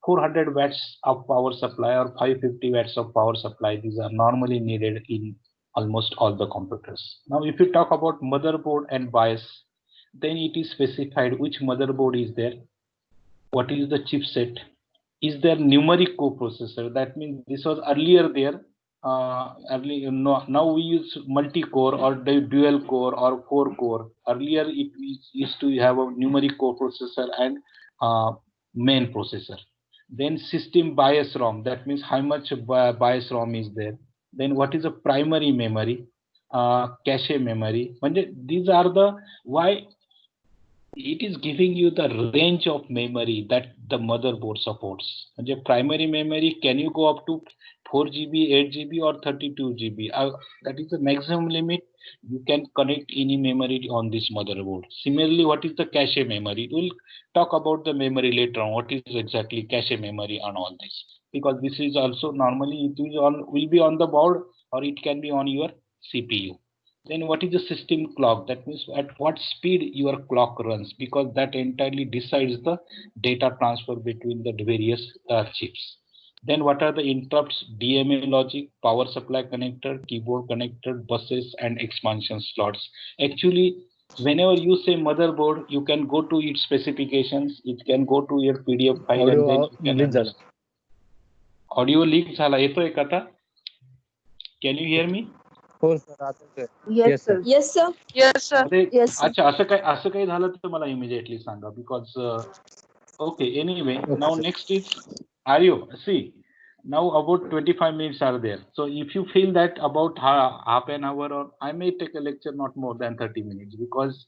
400 watts of power supply or 550 watts of power supply. These are normally needed in almost all the computers. Now, if you talk about motherboard and BIOS, then it is specified which motherboard is there, what is the chipset, is there numeric coprocessor. That means this was earlier there. Now we use multi-core or dual core or 4-core. Earlier it used to have a numeric coprocessor and main processor. Then system BIOS ROM, that means how much BIOS ROM is there. Then what is a primary memory, cache memory. These are the why it is giving you the range of memory that the motherboard supports. Primary memory, can you go up to 4 GB, 8 GB or 32 GB? That is the maximum limit you can connect any memory on this motherboard. Similarly, what is the cache memory? We'll talk about the memory later on. What is exactly cache memory and all this? Because this is also normally it is on will be on the board or it can be on your CPU. Then what is the system clock? That means at what speed your clock runs, because that entirely decides the data transfer between the various chips. Then what are the interrupts? DMA logic, power supply connector, keyboard connector, buses, and expansion slots. Actually, whenever you say motherboard, you can go to its specifications. It can go to your PDF file and then you can Audio understand. Audio leak झाला येतोय का आता? Can you hear me? हो sir आता ते. Yes, sir. Yes, sir. Yes, sir. अरे, Yes, sir. अच्छा असं काही झालं तर मला immediately Sanga because okay, anyway, now sir. next is Aryo. See, now about 25 minutes are there. So if you feel that about half an hour, or I may take a lecture not more than 30 minutes, because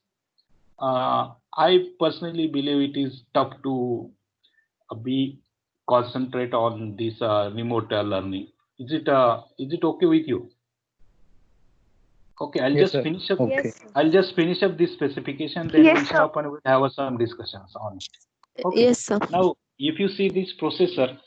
I personally believe it is tough to be concentrate on this remote learning. Is it okay with you? Okay, I'll Yes, just sir. finish up. Okay. Yes, I'll just finish up this specification, then Yes, we'll sir. stop and we'll have some discussions on it. Okay. Yes, sir. Now, if you see this processor,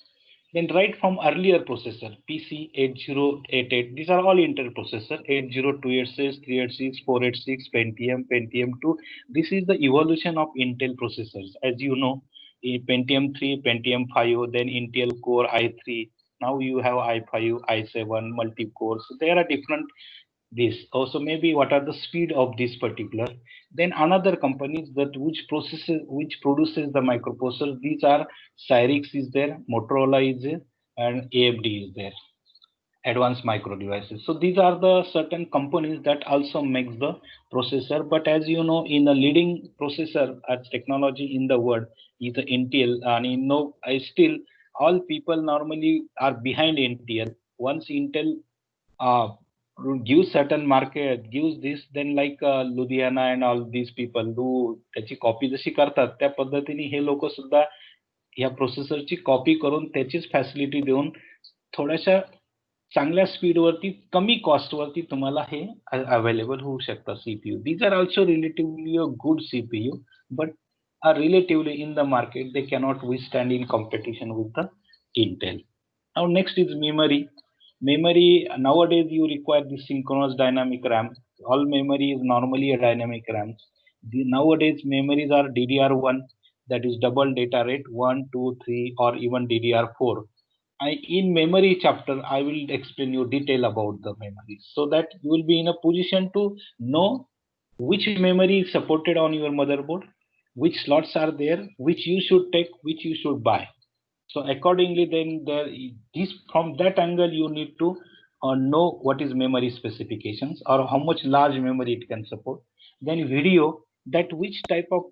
then right from earlier processor, PC 8088, these are all Intel processor, 80286, 386, 486, Pentium, Pentium 2. This is the evolution of Intel processors. As you know, Pentium 3, Pentium 5, then Intel Core i3. Now you have i5, i7, multi-core. So there are different this also maybe what are the speed of this particular, then another companies that which produces the microprocessor, these are Cyrix is there, Motorola is there, and AMD is there, advanced micro devices. So these are the certain companies that also makes the processor. But as you know, in the leading processor as technology in the world is the Intel, and you know I still all people normally are behind Intel. Once Intel uh, gives certain market, gives this, then like Ludhiana and all these people do त्याची copy जशी करतात त्या पद्धतीने हे लोक सुद्धा या प्रोसेसरची copy करून त्याचीच फॅसिलिटी देऊन थोड्याशा चांगल्या स्पीड वरती कमी कॉस्ट वरती तुम्हाला हे अवेलेबल होऊ शकतं CPU. These are also relatively a good CPU, but are relatively in the market, they cannot withstand in competition with the Intel. Now next is memory. Memory, nowadays you require the synchronous dynamic RAM. All memory is normally a dynamic RAM. Nowadays memories are DDR1, that is double data rate, 1, 2, 3, or even DDR4. In memory chapter, I will explain you detail about the memory so that you will be in a position to know which memory is supported on your motherboard, which slots are there, which you should take, which you should buy. So accordingly, then this from that angle you need to know what is memory specifications or how much large memory it can support. Then video, that which type of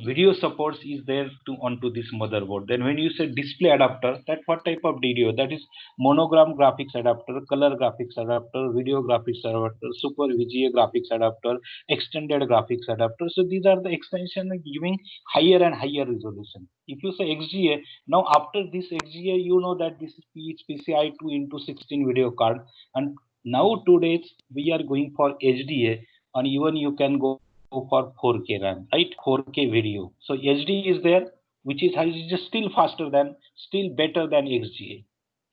video supports is there to onto this motherboard. Then when you say display adapter, that what type of video? That is monogram graphics adapter, color graphics adapter, video graphics adapter, super VGA graphics adapter, extended graphics adapter. So these are the extension giving higher and higher resolution. If you say XGA, now after this XGA, you know that this is PCI 2 into 16 video card, and now today's we are going for HDA, and even you can go for 4K RAM, right? 4K video. So HD is there, which is just still faster than, still better than XGA.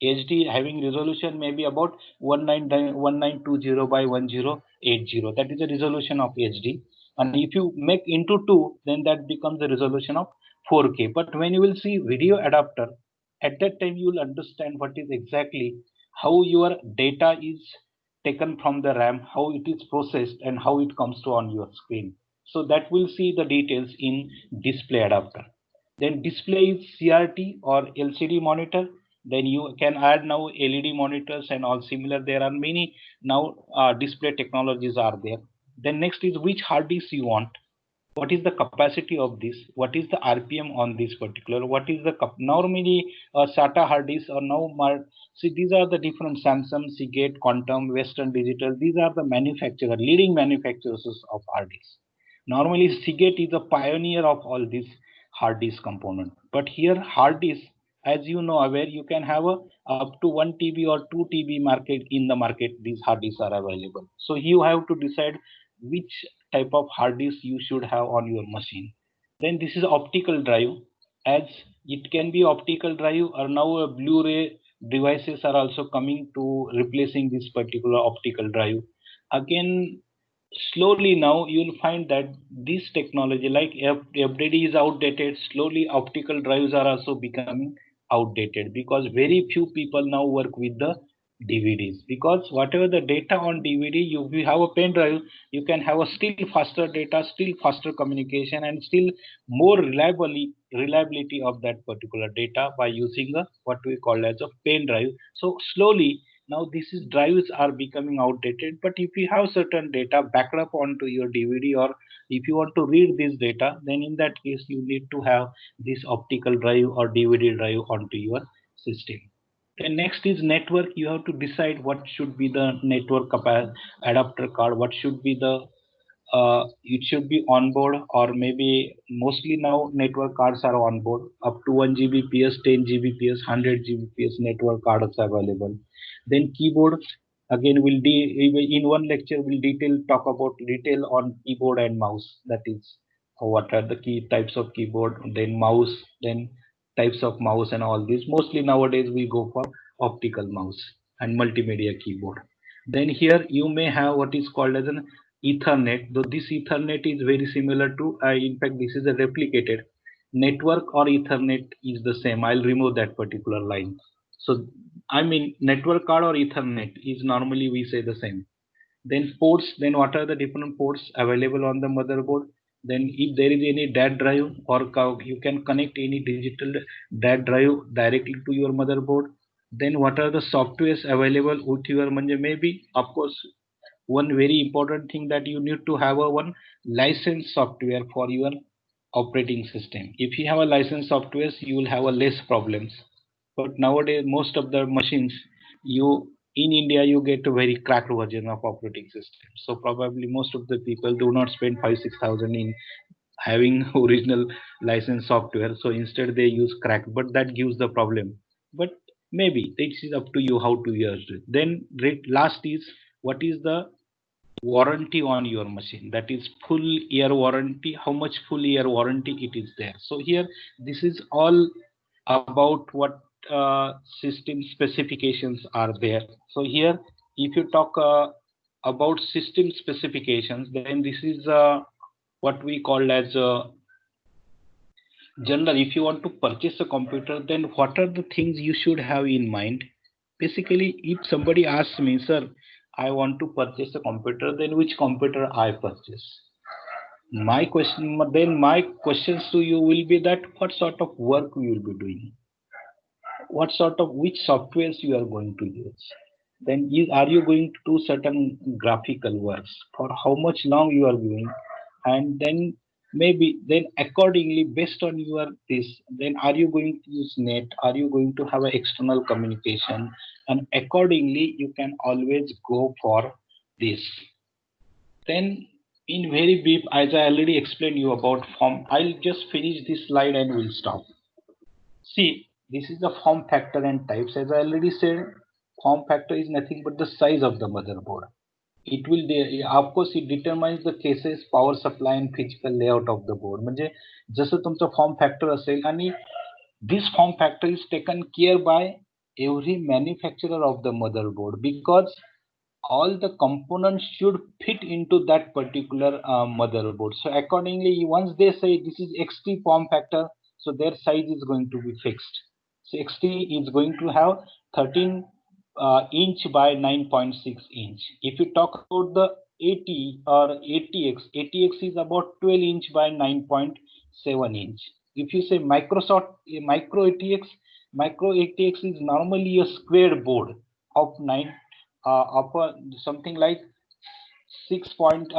HD having resolution maybe about 1920 by 1080. That is the resolution of HD. And if you make into 2, then that becomes the resolution of 4K. But when you will see video adapter, at that time you will understand what is exactly how your data is taken from the RAM, how it is processed, and how it comes to on your screen. So that will see the details in display adapter. Then display is CRT or LCD monitor. Then you can add now LED monitors and all similar. There are many now display technologies are there. Then next is which hard disk you want. What is the capacity of this? What is the RPM on this particular? What is the normally SATA hard disk or now see these are the different Samsung, Seagate, Quantum, Western Digital. These are the manufacturer, leading manufacturers of hard disk. Normally Seagate is a pioneer of all these hard disk component, but here hard disk as you know aware, you can have a up to 1 TB or 2 TB market in the market. These hard disks are available. So you have to decide which type of hard disk you should have on your machine. Then this is optical drive, as it can be optical drive, or now a Blu-ray devices are also coming to replacing this particular optical drive. Again, slowly now you'll find that this technology, like FDD is outdated, slowly optical drives are also becoming outdated, because very few people now work with the DVDs, because whatever the data on DVD, you have a pen drive, you can have a still faster data, still faster communication, and still more reliability of that particular data by using a what we call as a pen drive. So slowly now this is drives are becoming outdated, but if you have certain data backed up onto your DVD, or if you want to read this data, then in that case you need to have this optical drive or DVD drive onto your system. Then next is network. You have to decide what should be the network adapter card, what should be the it should be on board, or maybe mostly now network cards are on board up to 1 Gbps, 10 Gbps, 100 Gbps network cards available. Then keyboard, again in one lecture we'll talk about detail on keyboard and mouse, that is what are the key types of keyboard, then mouse, then types of mouse and all this. Mostly nowadays we go for optical mouse and multimedia keyboard. Then here you may have what is called as an Ethernet, though this Ethernet is very similar to, in fact, this is a replicated network, or Ethernet is the same. I'll remove that particular line. So, I mean, network card or Ethernet is normally we say the same. Then ports, then what are the different ports available on the motherboard? Then if there is any DAT drive, or you can connect any digital DAT drive directly to your motherboard. Then what are the softwares available with your, maybe, of course, one very important thing that you need to have a one licensed software for your operating system. If you have a licensed software, you will have a less problems. But nowadays most of the machines, you in India you get a very cracked version of operating system, so probably most of the people do not spend 5,000-6,000 in having original licensed software, so instead they use cracked, but that gives the problem. But maybe it is up to you how to use it. Then last is what is the warranty on your machine, that is full year warranty, how much full year warranty it is there. So here this is all about what system specifications are there. So here if you talk about system specifications, then this is what we call as general. If you want to purchase a computer, then what are the things you should have in mind? Basically, if somebody asks me, sir, I want to purchase a computer, then which computer I purchase? My questions to you will be that what sort of work you will be doing, what sort of which softwares you are going to use. Then are you going to do certain graphical works, for how much long you are doing, and then maybe then accordingly based on your this, then are you going to use net, are you going to have an external communication, and accordingly you can always go for this. Then in very brief, as I already explained you about form, I'll just finish this slide and we'll stop. See, this is the form factor and types. As I already said, form factor is nothing but the size of the motherboard. It will, of course, it determines the cases, power supply and physical layout of the board. म्हणजे जसं तुमचं form factor असेल, आणि this form factor is taken care by every manufacturer of the motherboard, because all the components should fit into that particular motherboard. So accordingly, once they say this is XT form factor, so their size is going to be fixed. So XT is going to have 13 inch by 9.6 inch. If you talk about the 80 or ATX is about 12 inch by 9.7 inch. If you say micro ATX is normally a square board of something like 6 point.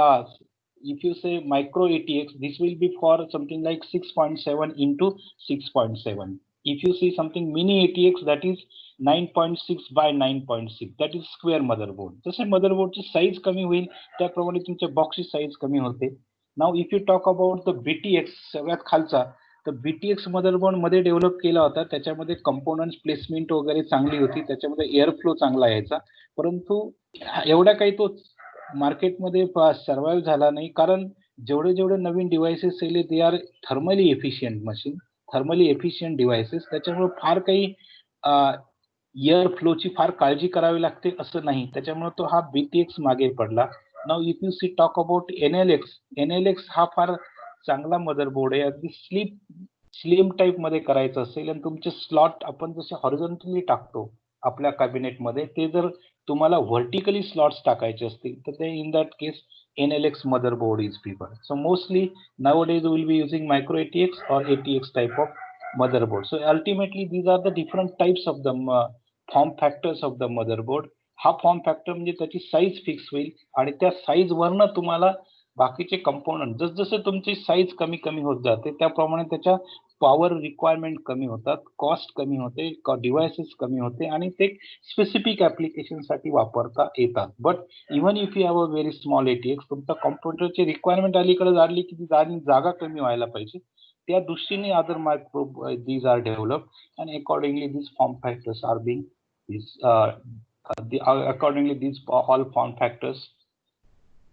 If you say micro ATX, this will be for something like 6.7 into 6.7. If you see something mini ATX, that is 9.6 by 9.6, that is square motherboard. जसे motherboard size कमी होईल त्याप्रमाणे तुमच्या box size कमी होते. Now if you talk about the BTX, सगळ्यात खालचा, तर BTX मदरबोर्ड मध्ये डेव्हलप केला होता. त्याच्यामध्ये कंपोनंट्स प्लेसमेंट वगैरे चांगली होती, त्याच्यामध्ये एअर फ्लो चांगला यायचा, परंतु एवढा काही तो मार्केटमध्ये सर्व्हाइव्ह झाला नाही, कारण जेवढे नवीन डिव्हाइसेस आले they are thermally efficient machine, thermally efficient devices, त्याच्यामुळे फार काही एअर फ्लोची फार काळजी करावी लागते असं नाही, त्याच्यामुळे तो हा BTX मागे पडला. Now if you see talk about NLX हा फार चांगला मदरबोर्ड आहे. अगदी स्लिम टाईप मध्ये करायचं असेल आणि तुमचे स्लॉट आपण जसे हॉरिझॉन्टली टाकतो आपल्या कॅबिनेटमध्ये, ते जर तुम्हाला व्हर्टिकली स्लॉट्स टाकायचे असतील तर ते इन that case NLX motherboard is preferred. So mostly nowadays we will be using micro ATX or ATX type of motherboard. So ultimately these are the different types of the form factors of the motherboard. हा form factor म्हणजे त्याची size fix होईल आणि त्या size वरनं तुम्हाला बाकीचे component जसजसे तुमची साईज कमी कमी होत जाते त्याप्रमाणे त्याच्या पॉवर रिक्वायरमेंट कमी होतात, कॉस्ट कमी होते, डिव्हाइसेस कमी होते आणि ते स्पेसिफिक ऍप्लिकेशन साठी वापरता येतात. But even if you have a very small ATX, तुमचा कॉम्प्युटरची रिक्वायरमेंट अलीकडे झाली की ती जागा कमी व्हायला पाहिजे, त्या दृष्टीने other micro these are developed and accordingly these form factors are being accordingly these all form factors,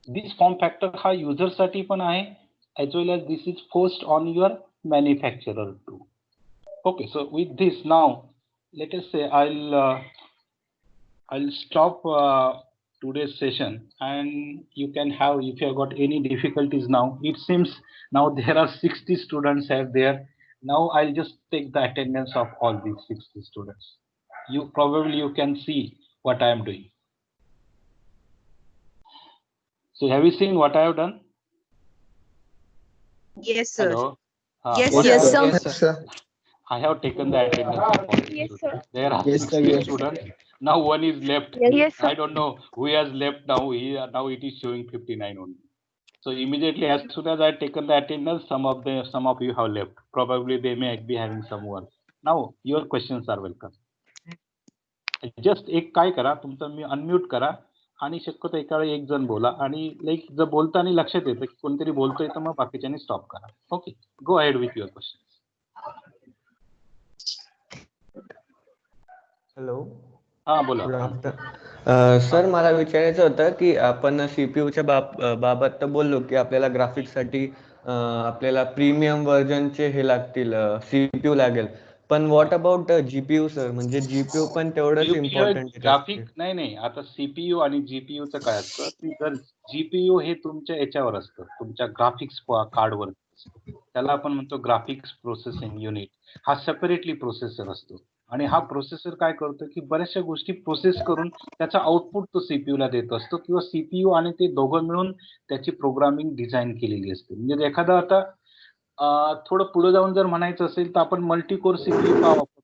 this form factor हा user साठी पण आहे as well as this is forced on your manufacturer too. Okay, so with this now let us say I'll stop today's session and you can have, if you have got any difficulties now, it seems now there are 60 students out there. Now I'll just take the attendance of all these 60 students. You can see what I am doing. So have you seen what I have done? Yes, sir. Hello. Yes, what yes, I have sir. done, Yes, sir. I have taken the attendance of all these Yes, sir. students. There are Yes, sir. 60 Yes. students. Now one is left. Yes, sir. I don't know who has left now. Now it is showing 59 only. So immediately as soon as I taken the attendance, some of you have left. Probably they may be having some work. Now your questions are welcome. Just एक काय करा, तुमचं मी unmute करा आणि शक्यतो एका वेळी एक जण बोला आणि लाईक जर बोलताना लक्षात येतं की कोणतरी बोलतोय तर मग बाकीच्यांनी स्टॉप करा. Okay, go ahead with your question. Hello. हा बोला. Good afternoon. सर मला विचारायचं होतं की आपण सीपीयूच्या बाबत तर बोललो की आपल्याला ग्राफिक्ससाठी आपल्याला प्रीमियम व्हर्जनचे हे लागतील, सीपीयू लागेल, पण व्हॉट अबाउट जीपीयू सर? म्हणजे जीपीयू पण तेवढंच इम्पॉर्टंट ग्राफिक नाही, आता सीपीयू आणि जीपीयूचं काय असतं की जर जीपीयू हे तुमच्या याच्यावर असतं, तुमच्या ग्राफिक्स कार्डवर असतं, त्याला आपण म्हणतो ग्राफिक्स प्रोसेसिंग युनिट. हा सेपरेटली प्रोसेसर असतो आणि हा प्रोसेसर काय करतो की बऱ्याचशा गोष्टी प्रोसेस करून त्याचा आउटपुट तो सीपीयू ला देत असतो किंवा सीपीयू आणि ते दोघं मिळून त्याची प्रोग्रामिंग डिझाईन केलेली असते. म्हणजे एखादा आता थोडं पुढे जाऊन जर म्हणायचं असेल तर आपण मल्टीकोर सीपीयू का वापरतो,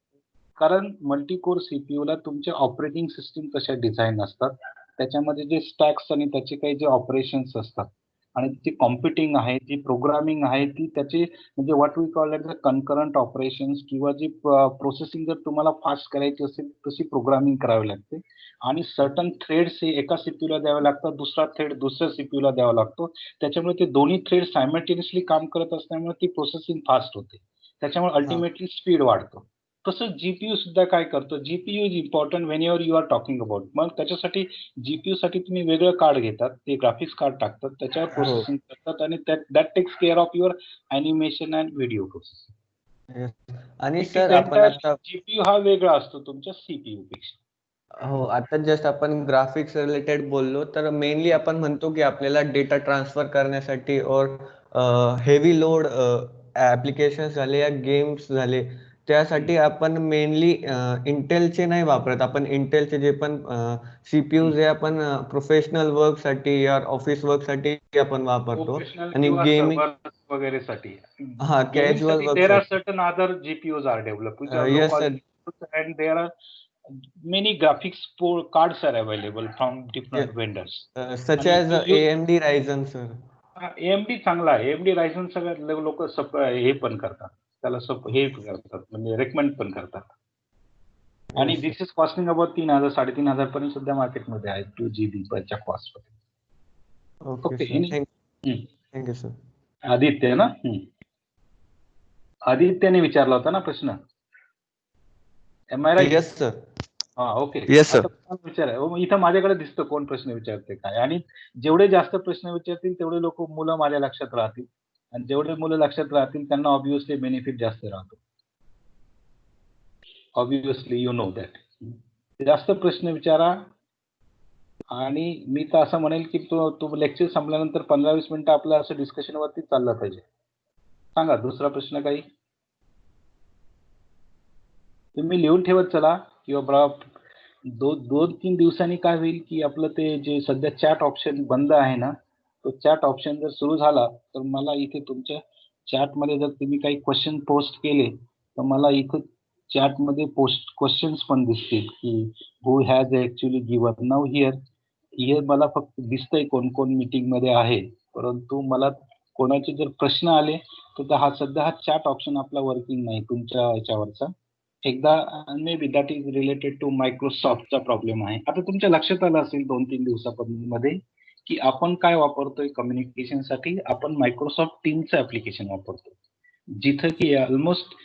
कारण मल्टीकोर सीपीयू ला तुमचे ऑपरेटिंग सिस्टीम कशा डिझाईन असतात, त्याच्यामध्ये जे स्टॅक्स आणि त्याचे काही जे ऑपरेशन्स असतात आणि ती कॉम्प्युटिंग आहे, ती प्रोग्रामिंग आहे, ती त्याचे म्हणजे what we call it the concurrent operations किंवा जी प्रोसेसिंग जर तुम्हाला फास्ट करायची असेल तशी प्रोग्रामिंग करावी लागते आणि सर्टन थ्रेड्स हे एका सीपीयूला द्यावे लागतात, दुसरा थ्रेड दुसऱ्या सीपीयूला द्यावा लागतो. त्याच्यामुळे ते दोन्ही थ्रेड सायमल्टेनियसली काम करत असल्यामुळे ती प्रोसेसिंग फास्ट होते, त्याच्यामुळे अल्टिमेटली स्पीड वाढतो. तसं जीपीयू सुद्धा काय करतो, GPU is important when your you are talking about. मग त्याच्यासाठी जीपीयू साठी तुम्ही वेगळं कार्ड घेतात, ते ग्राफिक्स कार्ड टाकतात, त्याच्यावर प्रोसेसिंग करतात आणि that takes care of your animation and video processing. आणि सर आपण आता जीपीयू हा वेगळा असतो तुमच्या सीपीयू पेक्षा. हो, आता जस्ट आपण ग्राफिक्स रिलेटेड बोललो तर मेनली आपण म्हणतो की आपल्याला डेटा ट्रान्सफर करण्यासाठी और हेवी लोड ऍप्लिकेशन्स झाले या गेम्स झाले त्यासाठी आपण मेनली इंटेलचे नाही वापरत. आपण इंटेलचे जे पण सीपीयू जे आपण प्रोफेशनल वर्कसाठी या ऑफिस वर्कसाठी आपण वापरतो आणि गेमिंग वगैरे साठी. हा, casual work. There are certain other GPUs are developed which are low Yes, sir. cost and there are many graphics cards are available from different vendors. Such as AMD Ryzen, sir. AMD चांगला आहे. AMD Ryzen सगळ्यात लोक हे पण करतात, त्याला हे करतात म्हणजे recommend पण करतात. आणि दिस इज कॉस्टिंग अबाउट 3,000 3,500 पर्यंत सध्या मार्केटमध्ये आहे 2 GB च्या कॉस्ट मध्ये. Okay, thank you sir. आदित्य ना. आदित्यने विचारला होता ना प्रश्न. Am I right? Yes sir. हा, ओके. Yes, sir. आता कोण विचार इथं माझ्याकडे दिसतं कोण प्रश्न विचारते काय, आणि जेवढे जास्त प्रश्न विचारतील तेवढे लोक मुलं माझ्या लक्षात राहतील, आणि जेवढे मुलं लक्षात राहतील त्यांना ऑब्व्हियसली बेनिफिट जास्त राहतो. Obviously you know that. जास्त प्रश्न विचारा, आणि मी तर असं म्हणेल की तो लेक्चर संपल्यानंतर 15-20 मिनिटं आपलं असं डिस्कशन वरती चाललं पाहिजे. सांगा दुसरा प्रश्न काही. तुम्ही लिहून ठेवत चला, किंवा 2-3 दिवसांनी काय होईल की आपलं ते जे सध्या चॅट ऑप्शन बंद आहे ना, तो चॅट ऑप्शन जर सुरू झाला तर मला इथे तुमच्या चॅटमध्ये जर तुम्ही काही क्वेश्चन पोस्ट केले तर मला इथं चॅटमध्ये पोस्ट क्वेश्चन्स पण दिसतील की who has actually given. Now here मला फक्त दिसतंय कोण कोण मीटिंग मध्ये आहे, परंतु मला कोणाचे जर प्रश्न आले तर हा सध्या चॅट ऑप्शन आपला वर्किंग नाही तुमच्या याच्यावरचा. एकदा may be that is related to मायक्रोसॉफ्टचा प्रॉब्लेम आहे. आता तुमच्या लक्षात आलं असेल 2-3 दिवसामध्ये की आपण काय वापरतोय कम्युनिकेशनसाठी. आपण मायक्रोसॉफ्ट टीमचं ऍप्लिकेशन वापरतो, जिथं की ऑलमोस्ट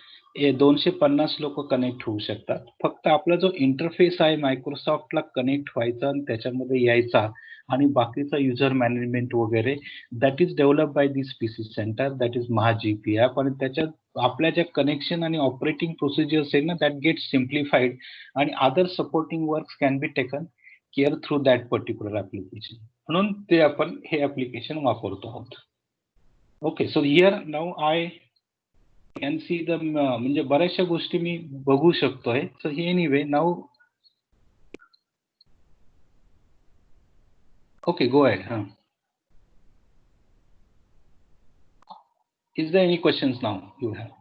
250 लोक कनेक्ट होऊ शकतात. फक्त आपला जो इंटरफेस आहे मायक्रोसॉफ्टला कनेक्ट व्हायचा आणि त्याच्यामध्ये यायचा आणि बाकीचा युजर मॅनेजमेंट वगैरे, that is develop by this PC centre, that is महाजीपी ॲप. आणि त्याच्यात आपल्या ज्या कनेक्शन आणि ऑपरेटिंग प्रोसिजर्स आहे ना, दॅट गेट सिम्प्लिफाईड, आणि other supporting works can be taken care through that particular application. म्हणून ते आपण हे ऍप्लिकेशन वापरतो आहोत. Okay, so here now I can see the, म्हणजे बऱ्याचशा गोष्टी मी बघू शकतोय. सो हे anyway now, okay, go ahead. Is there any questions now you have?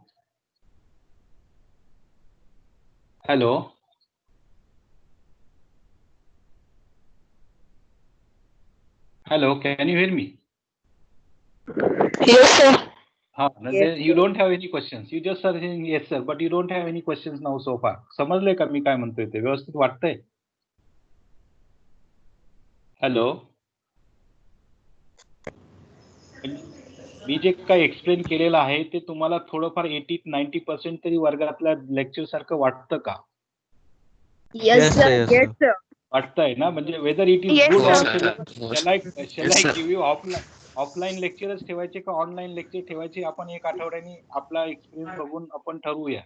Hello? Hello, can you hear me? Yes, sir. You don't have any questions. You just are saying yes sir, but you don't have any questions now so far. समजले का मी काय म्हणतोय ते? व्यवस्थित वाटतंय? Hello? मी जे काही explain केलेलं आहे ते तुम्हाला थोडंफार 80-90% तरी वर्गातल्या लेक्चर सारखं वाटतं का? Yes, sir. Yes, sir. वाटतंय ना? म्हणजे whether it is Yes, good sir. Or shall I give you offline लेक्चरच ठेवायचे का ऑनलाईन लेक्चर ठेवायचे? आपण एक आठवड्यानी आपला एक्सपिरियन्स बघून आपण ठरवूया,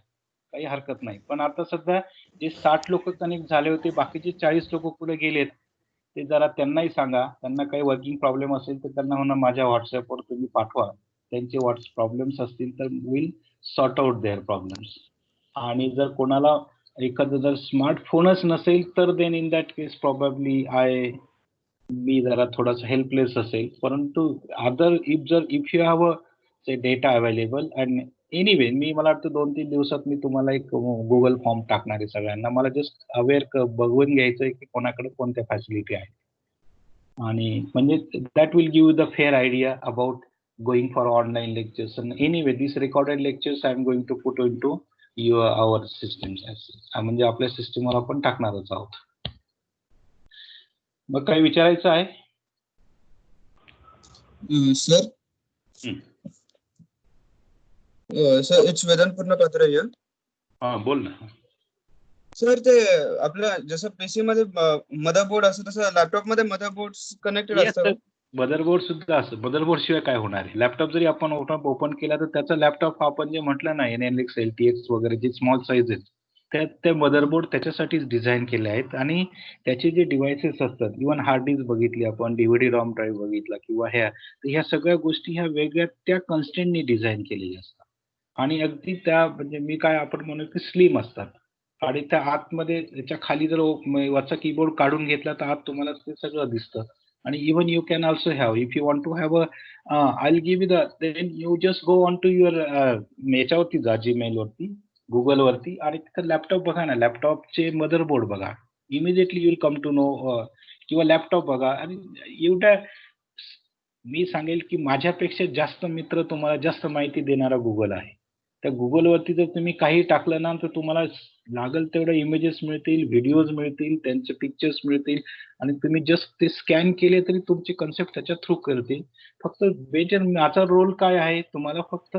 काही हरकत नाही. पण आता सध्या जे 60 लोक कनेक्ट झाले होते, बाकीचे 40 लोक कुठे गेलेत ते जरा त्यांनाही सांगा. त्यांना काही वर्किंग प्रॉब्लेम असेल तर त्यांना म्हणा माझ्या व्हॉट्सअपवर तुम्ही पाठवा. त्यांचे प्रॉब्लेम्स असतील तर will sort out their problems. आणि जर कोणाला एखादं जर स्मार्टफोनच नसेल तर then in that case probably मी जरा थोडासा हेल्पलेस असेल. परंतु if you have a data available and anyway, मला वाटतं 2-3 दिवसात मी तुम्हाला एक गुगल फॉर्म टाकणार आहे सगळ्यांना. मला जस्ट अवेअर बघून घ्यायचंय की कोणाकडे कोणत्या फॅसिलिटी आहेत, आणि म्हणजे that will give the fair idea about going for online lectures. Anyway this recorded lectures I am going to put into our systems, म्हणजे आपल्या सिस्टमवर आपण टाकणारच आहोत. मग काही विचारायचं आहे? सर सर इट्स वेदांतपूर्ण पात्र आहे. हा, बोल ना. सर ते आपलं जसं पीसी मध्ये मदरबोर्ड असतं तसं लॅपटॉप मध्ये मदरबोर्ड कनेक्टेड असतं. मदरबोर्ड सुद्धा असतं. मदरबोर्ड शिवाय काय होणार आहे? लॅपटॉप जरी आपण ओपन केला तर त्याचा लॅपटॉप आपण जे म्हटलं ना NLX LTX वगैरे जे स्मॉल साईज आहेत ते मदरबोर्ड त्याच्यासाठीच डिझाईन केले आहेत. आणि त्याचे जे डिव्हायसेस असतात, इव्हन हार्ड डिस्क बघितली आपण, DVD ROM ड्राईव्ह बघितला किंवा ह्या सगळ्या गोष्टी ह्या वेगळ्या त्या कन्स्टंटनी डिझाईन केलेल्या असतात. आणि अगदी त्या म्हणजे मी काय आपण म्हणू की स्लिम असतात. आणि त्या आतमध्ये त्याच्या खाली जर वरचा कीबोर्ड काढून घेतला तर आत तुम्हाला ते सगळं दिसतं. आणि even you can also have, if you want to have I will give you then you just go on to your याच्यावरती जा, जीमेल वरती, गुगल वरती, आणि तिथं लॅपटॉप बघा ना, लॅपटॉपचे मदरबोर्ड बघा, immediately you will come to know. किंवा लॅपटॉप बघा, आणि एवढ्या मी सांगेल की माझ्यापेक्षा जास्त मित्र तुम्हाला जास्त माहिती देणारा गुगल आहे. त्या गुगलवरती जर तुम्ही काही टाकलं ना तर तुम्हाला लागेल तेवढ्या इमेजेस मिळतील, व्हिडिओज मिळतील, त्यांचे पिक्चर्स मिळतील, आणि तुम्ही जस्ट ते स्कॅन केले तरी तुमचे कन्सेप्ट त्याच्या थ्रू करतील. फक्त माझा रोल काय आहे, तुम्हाला फक्त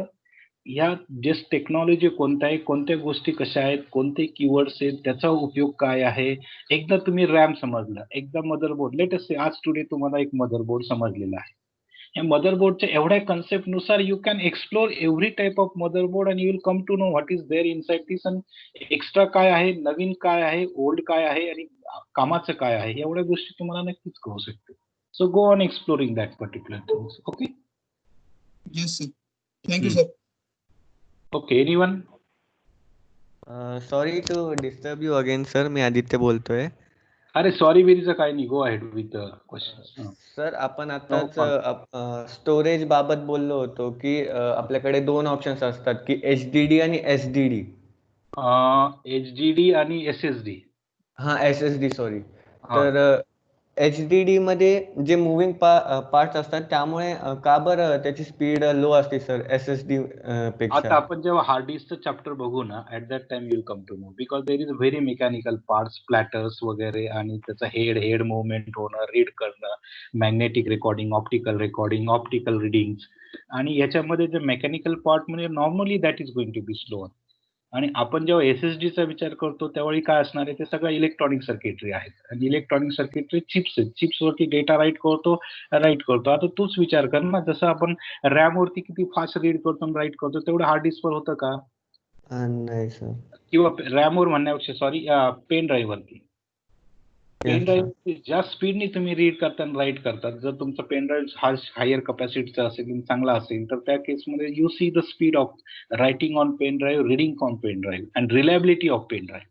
ह्या जस्ट टेक्नॉलॉजी कोणत्या आहे, कोणत्या गोष्टी कशा आहेत, कोणते कीवर्ड्स आहेत, त्याचा उपयोग काय आहे. एकदा तुम्ही रॅम समजलं, एकदा मदरबोर्ड, लेटेस्ट से आज टुडे तुम्हाला एक मदरबोर्ड समजलेला आहे. या मदरबोर्डच्या एवढ्या कन्सेप्ट नुसार you can explore every type of motherboard and you will come to know what is there inside this, आणि एक्स्ट्रा काय आहे, नवीन काय आहे, ओल्ड काय आहे आणि कामाचं काय आहे, एवढ्या गोष्टी तुम्हाला नक्कीच कळू शकते. So go on exploring that particular things. Okay. Yes sir. Thank you sir. Okay, anyone? Sorry to disturb you again sir, मी आदित्य बोलतोय. अरे सॉरी बेरीचं काय नाही, go ahead with the question. Sir आपण आताच स्टोरेज बाबत बोललो होतो की आपल्याकडे दोन ऑप्शन्स असतात की HDD आणि SDD. HDD आणि SSD. हा SSD सॉरी. तर HDD मध्ये जे मुव्हिंग पार्ट्स असतात त्यामुळे का बरं त्याची स्पीड लो असते सर SSD आता पेक्षा? आपण जेव्हा हार्ड डिस्कचं चॅप्टर बघू ना, at that time you will come to know, because there is very mechanical parts, platters वगैरे, आणि त्याचा हेड मुवमेंट होणं, रीड करणं, मॅग्नेटिक रेकॉर्डिंग, ऑप्टिकल रिडिंग, आणि याच्यामध्ये जे मेकॅनिकल पार्ट म्हणजे normally that is going to be slow. आणि आपण जेव्हा SSDचा विचार करतो त्यावेळी काय असणार आहे, ते सगळं इलेक्ट्रॉनिक सर्किटरी आहेत, आणि इलेक्ट्रॉनिक सर्किटरी चिप्स आहेत, चिप्सवरती डेटा राईट करतो. आता तूच विचार कर ना, जसं आपण रॅमवरती किती फास्ट रीड करतो राईट करतो, तेवढं हार्ड डिस्कवर होतं का? नाही सर. किंवा रॅमवर म्हणण्यापेक्षा सॉरी, पेन ड्राईव्हवरती. पेन ड्राईव्ह ज्या स्पीडने तुम्ही रीड करता आणि राईट करतात, जर तुमचा पेन ड्राईव्ह हायर कॅपॅसिटीचा असेल, चांगला असेल, तर त्या केसमध्ये you see the speed of writing on pen drive, reading on pen drive, and reliability of pen drive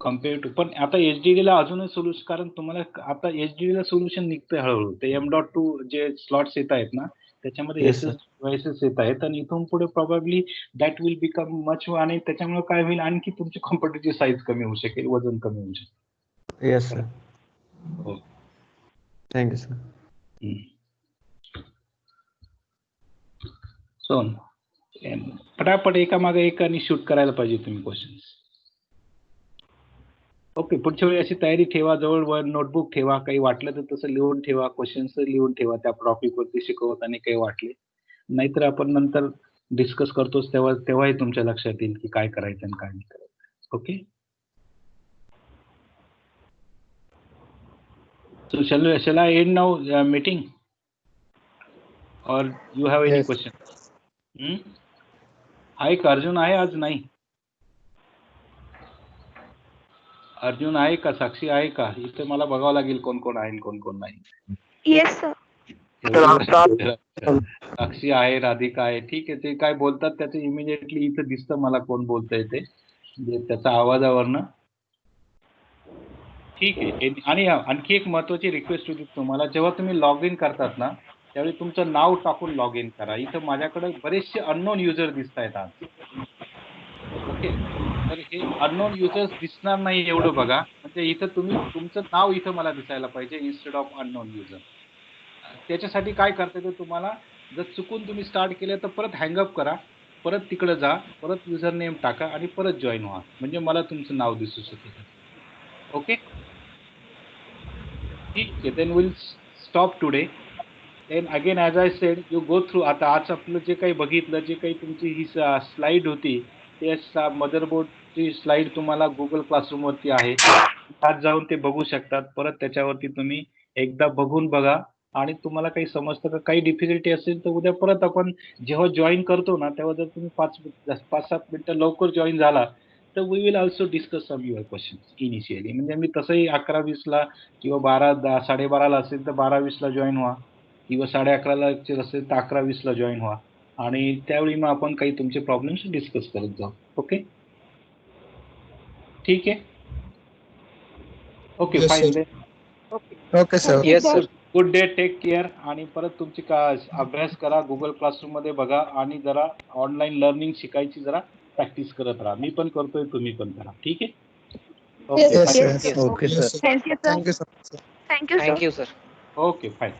compare to. पण आता HDDला अजूनही सोल्युशन, कारण तुम्हाला आता HDDला सोल्युशन निघतंय हळूहळू. ते M.2 जे स्लॉट्स येत आहेत ना, त्याच्यामध्ये Yes, sir. डिव्हाइसेस येत आहेत, आणि इथून पुढे प्रॉबॅबली दॅट विल बिकम मच, आणि त्याच्यामुळे काय होईल, आणखी तुमची कॉम्प्युटरची साईज कमी होऊ शकेल, वजन कमी होऊ शकेल. Yes sir. हो. Thank you sir. सो पटापट एका मागे एक आणि शूट करायला पाहिजे तुम्ही क्वेश्चन्स. ओके, पुढच्या वेळी अशी तयारी ठेवा, जवळ नोटबुक ठेवा, काही वाटलं तर तसं लिहून ठेवा, क्वेश्चन्स लिहून ठेवा त्या टॉपिकवरती शिकवताना काही वाटले, नाहीतर आपण नंतर डिस्कस करतोच तेव्हाही तुमच्या लक्षात येईल की काय करायचं आणि काय नाही करायचं. Okay. So shall I end now meeting, or you have any Yes. question? आहे का अर्जुन? आहे आज? नाही अर्जुन आहे का? साक्षी आहे का? इथे मला बघावं लागेल कोण कोण आहे कोण कोण नाही. Yes sir. साक्षी आहे, राधिका आहे, ठीक आहे. ते काय बोलतात त्याचं इमिडिएटली इथं दिसतं मला कोण बोलतंय ते, म्हणजे त्याचा आवाजावरनं. ठीक आहे. आणि आणखी एक महत्वाची रिक्वेस्ट होती तुम्हाला, जेव्हा तुम्ही लॉग इन करतात ना, त्यावेळी तुमचं नाव टाकून लॉग इन करा. इथं माझ्याकडे बरेचसे अननोन युजर दिसत आहेत आज. ओके, तर हे अननोन युजर्स दिसणार नाही एवढं बघा, म्हणजे इथं तुम्ही तुमचं नाव इथं मला दिसायला पाहिजे इन्स्टेड ऑफ अननोन युजर. त्याच्यासाठी काय करता येतं तुम्हाला, जर चुकून तुम्ही स्टार्ट केलं तर परत हँगअप करा, परत तिकडे जा, परत युजर नेम टाका आणि परत जॉईन व्हा, म्हणजे मला तुमचं नाव दिसू शकेल. ओके, ठीक आहे. Then will stop today. Then again as I said, you go through. आता आज आपलं जे काही बघितलं, जे काही तुमची ही स्लाईड होती, ते मदरबोर्डची स्लाईड तुम्हाला गुगल क्लासरूमवरती आहे, आज जाऊन ते बघू शकतात. परत त्याच्यावरती तुम्ही एकदा बघून बघा, आणि तुम्हाला काही समजतं का, काही डिफिकल्टी असेल तर उद्या परत आपण जेव्हा जॉईन करतो ना, तेव्हा जर तुम्ही 5-7 मिनिटं लवकर जॉईन झाला तर we will also discuss some your questions initially. म्हणजे मी तसंही 11:20ला किंवा 12:30 असेल तर 12:20ला जॉईन व्हा, किंवा 11:30ला लेक्चर असेल तर 11:20ला जॉईन व्हा, आणि त्यावेळी मग आपण काही तुमचे प्रॉब्लेम्स डिस्कस करत जाऊ. ओके, ठीक आहे. Okay, Yes, fine. sir. Okay sir. Yes sir. Good day, take care. आणि परत तुमची अभ्यास करा, गुगल क्लासरूम मध्ये बघा, आणि जरा ऑनलाईन लर्निंग शिकायची जरा प्रॅक्टिस करत राहा. मी पण करतोय, तुम्ही पण करा. ठीक आहे. Yes, yes yes, sir. Okay Yes, sir. sir. Thank you sir. Thank you so much, sir. Thank you sir. Okay, fine.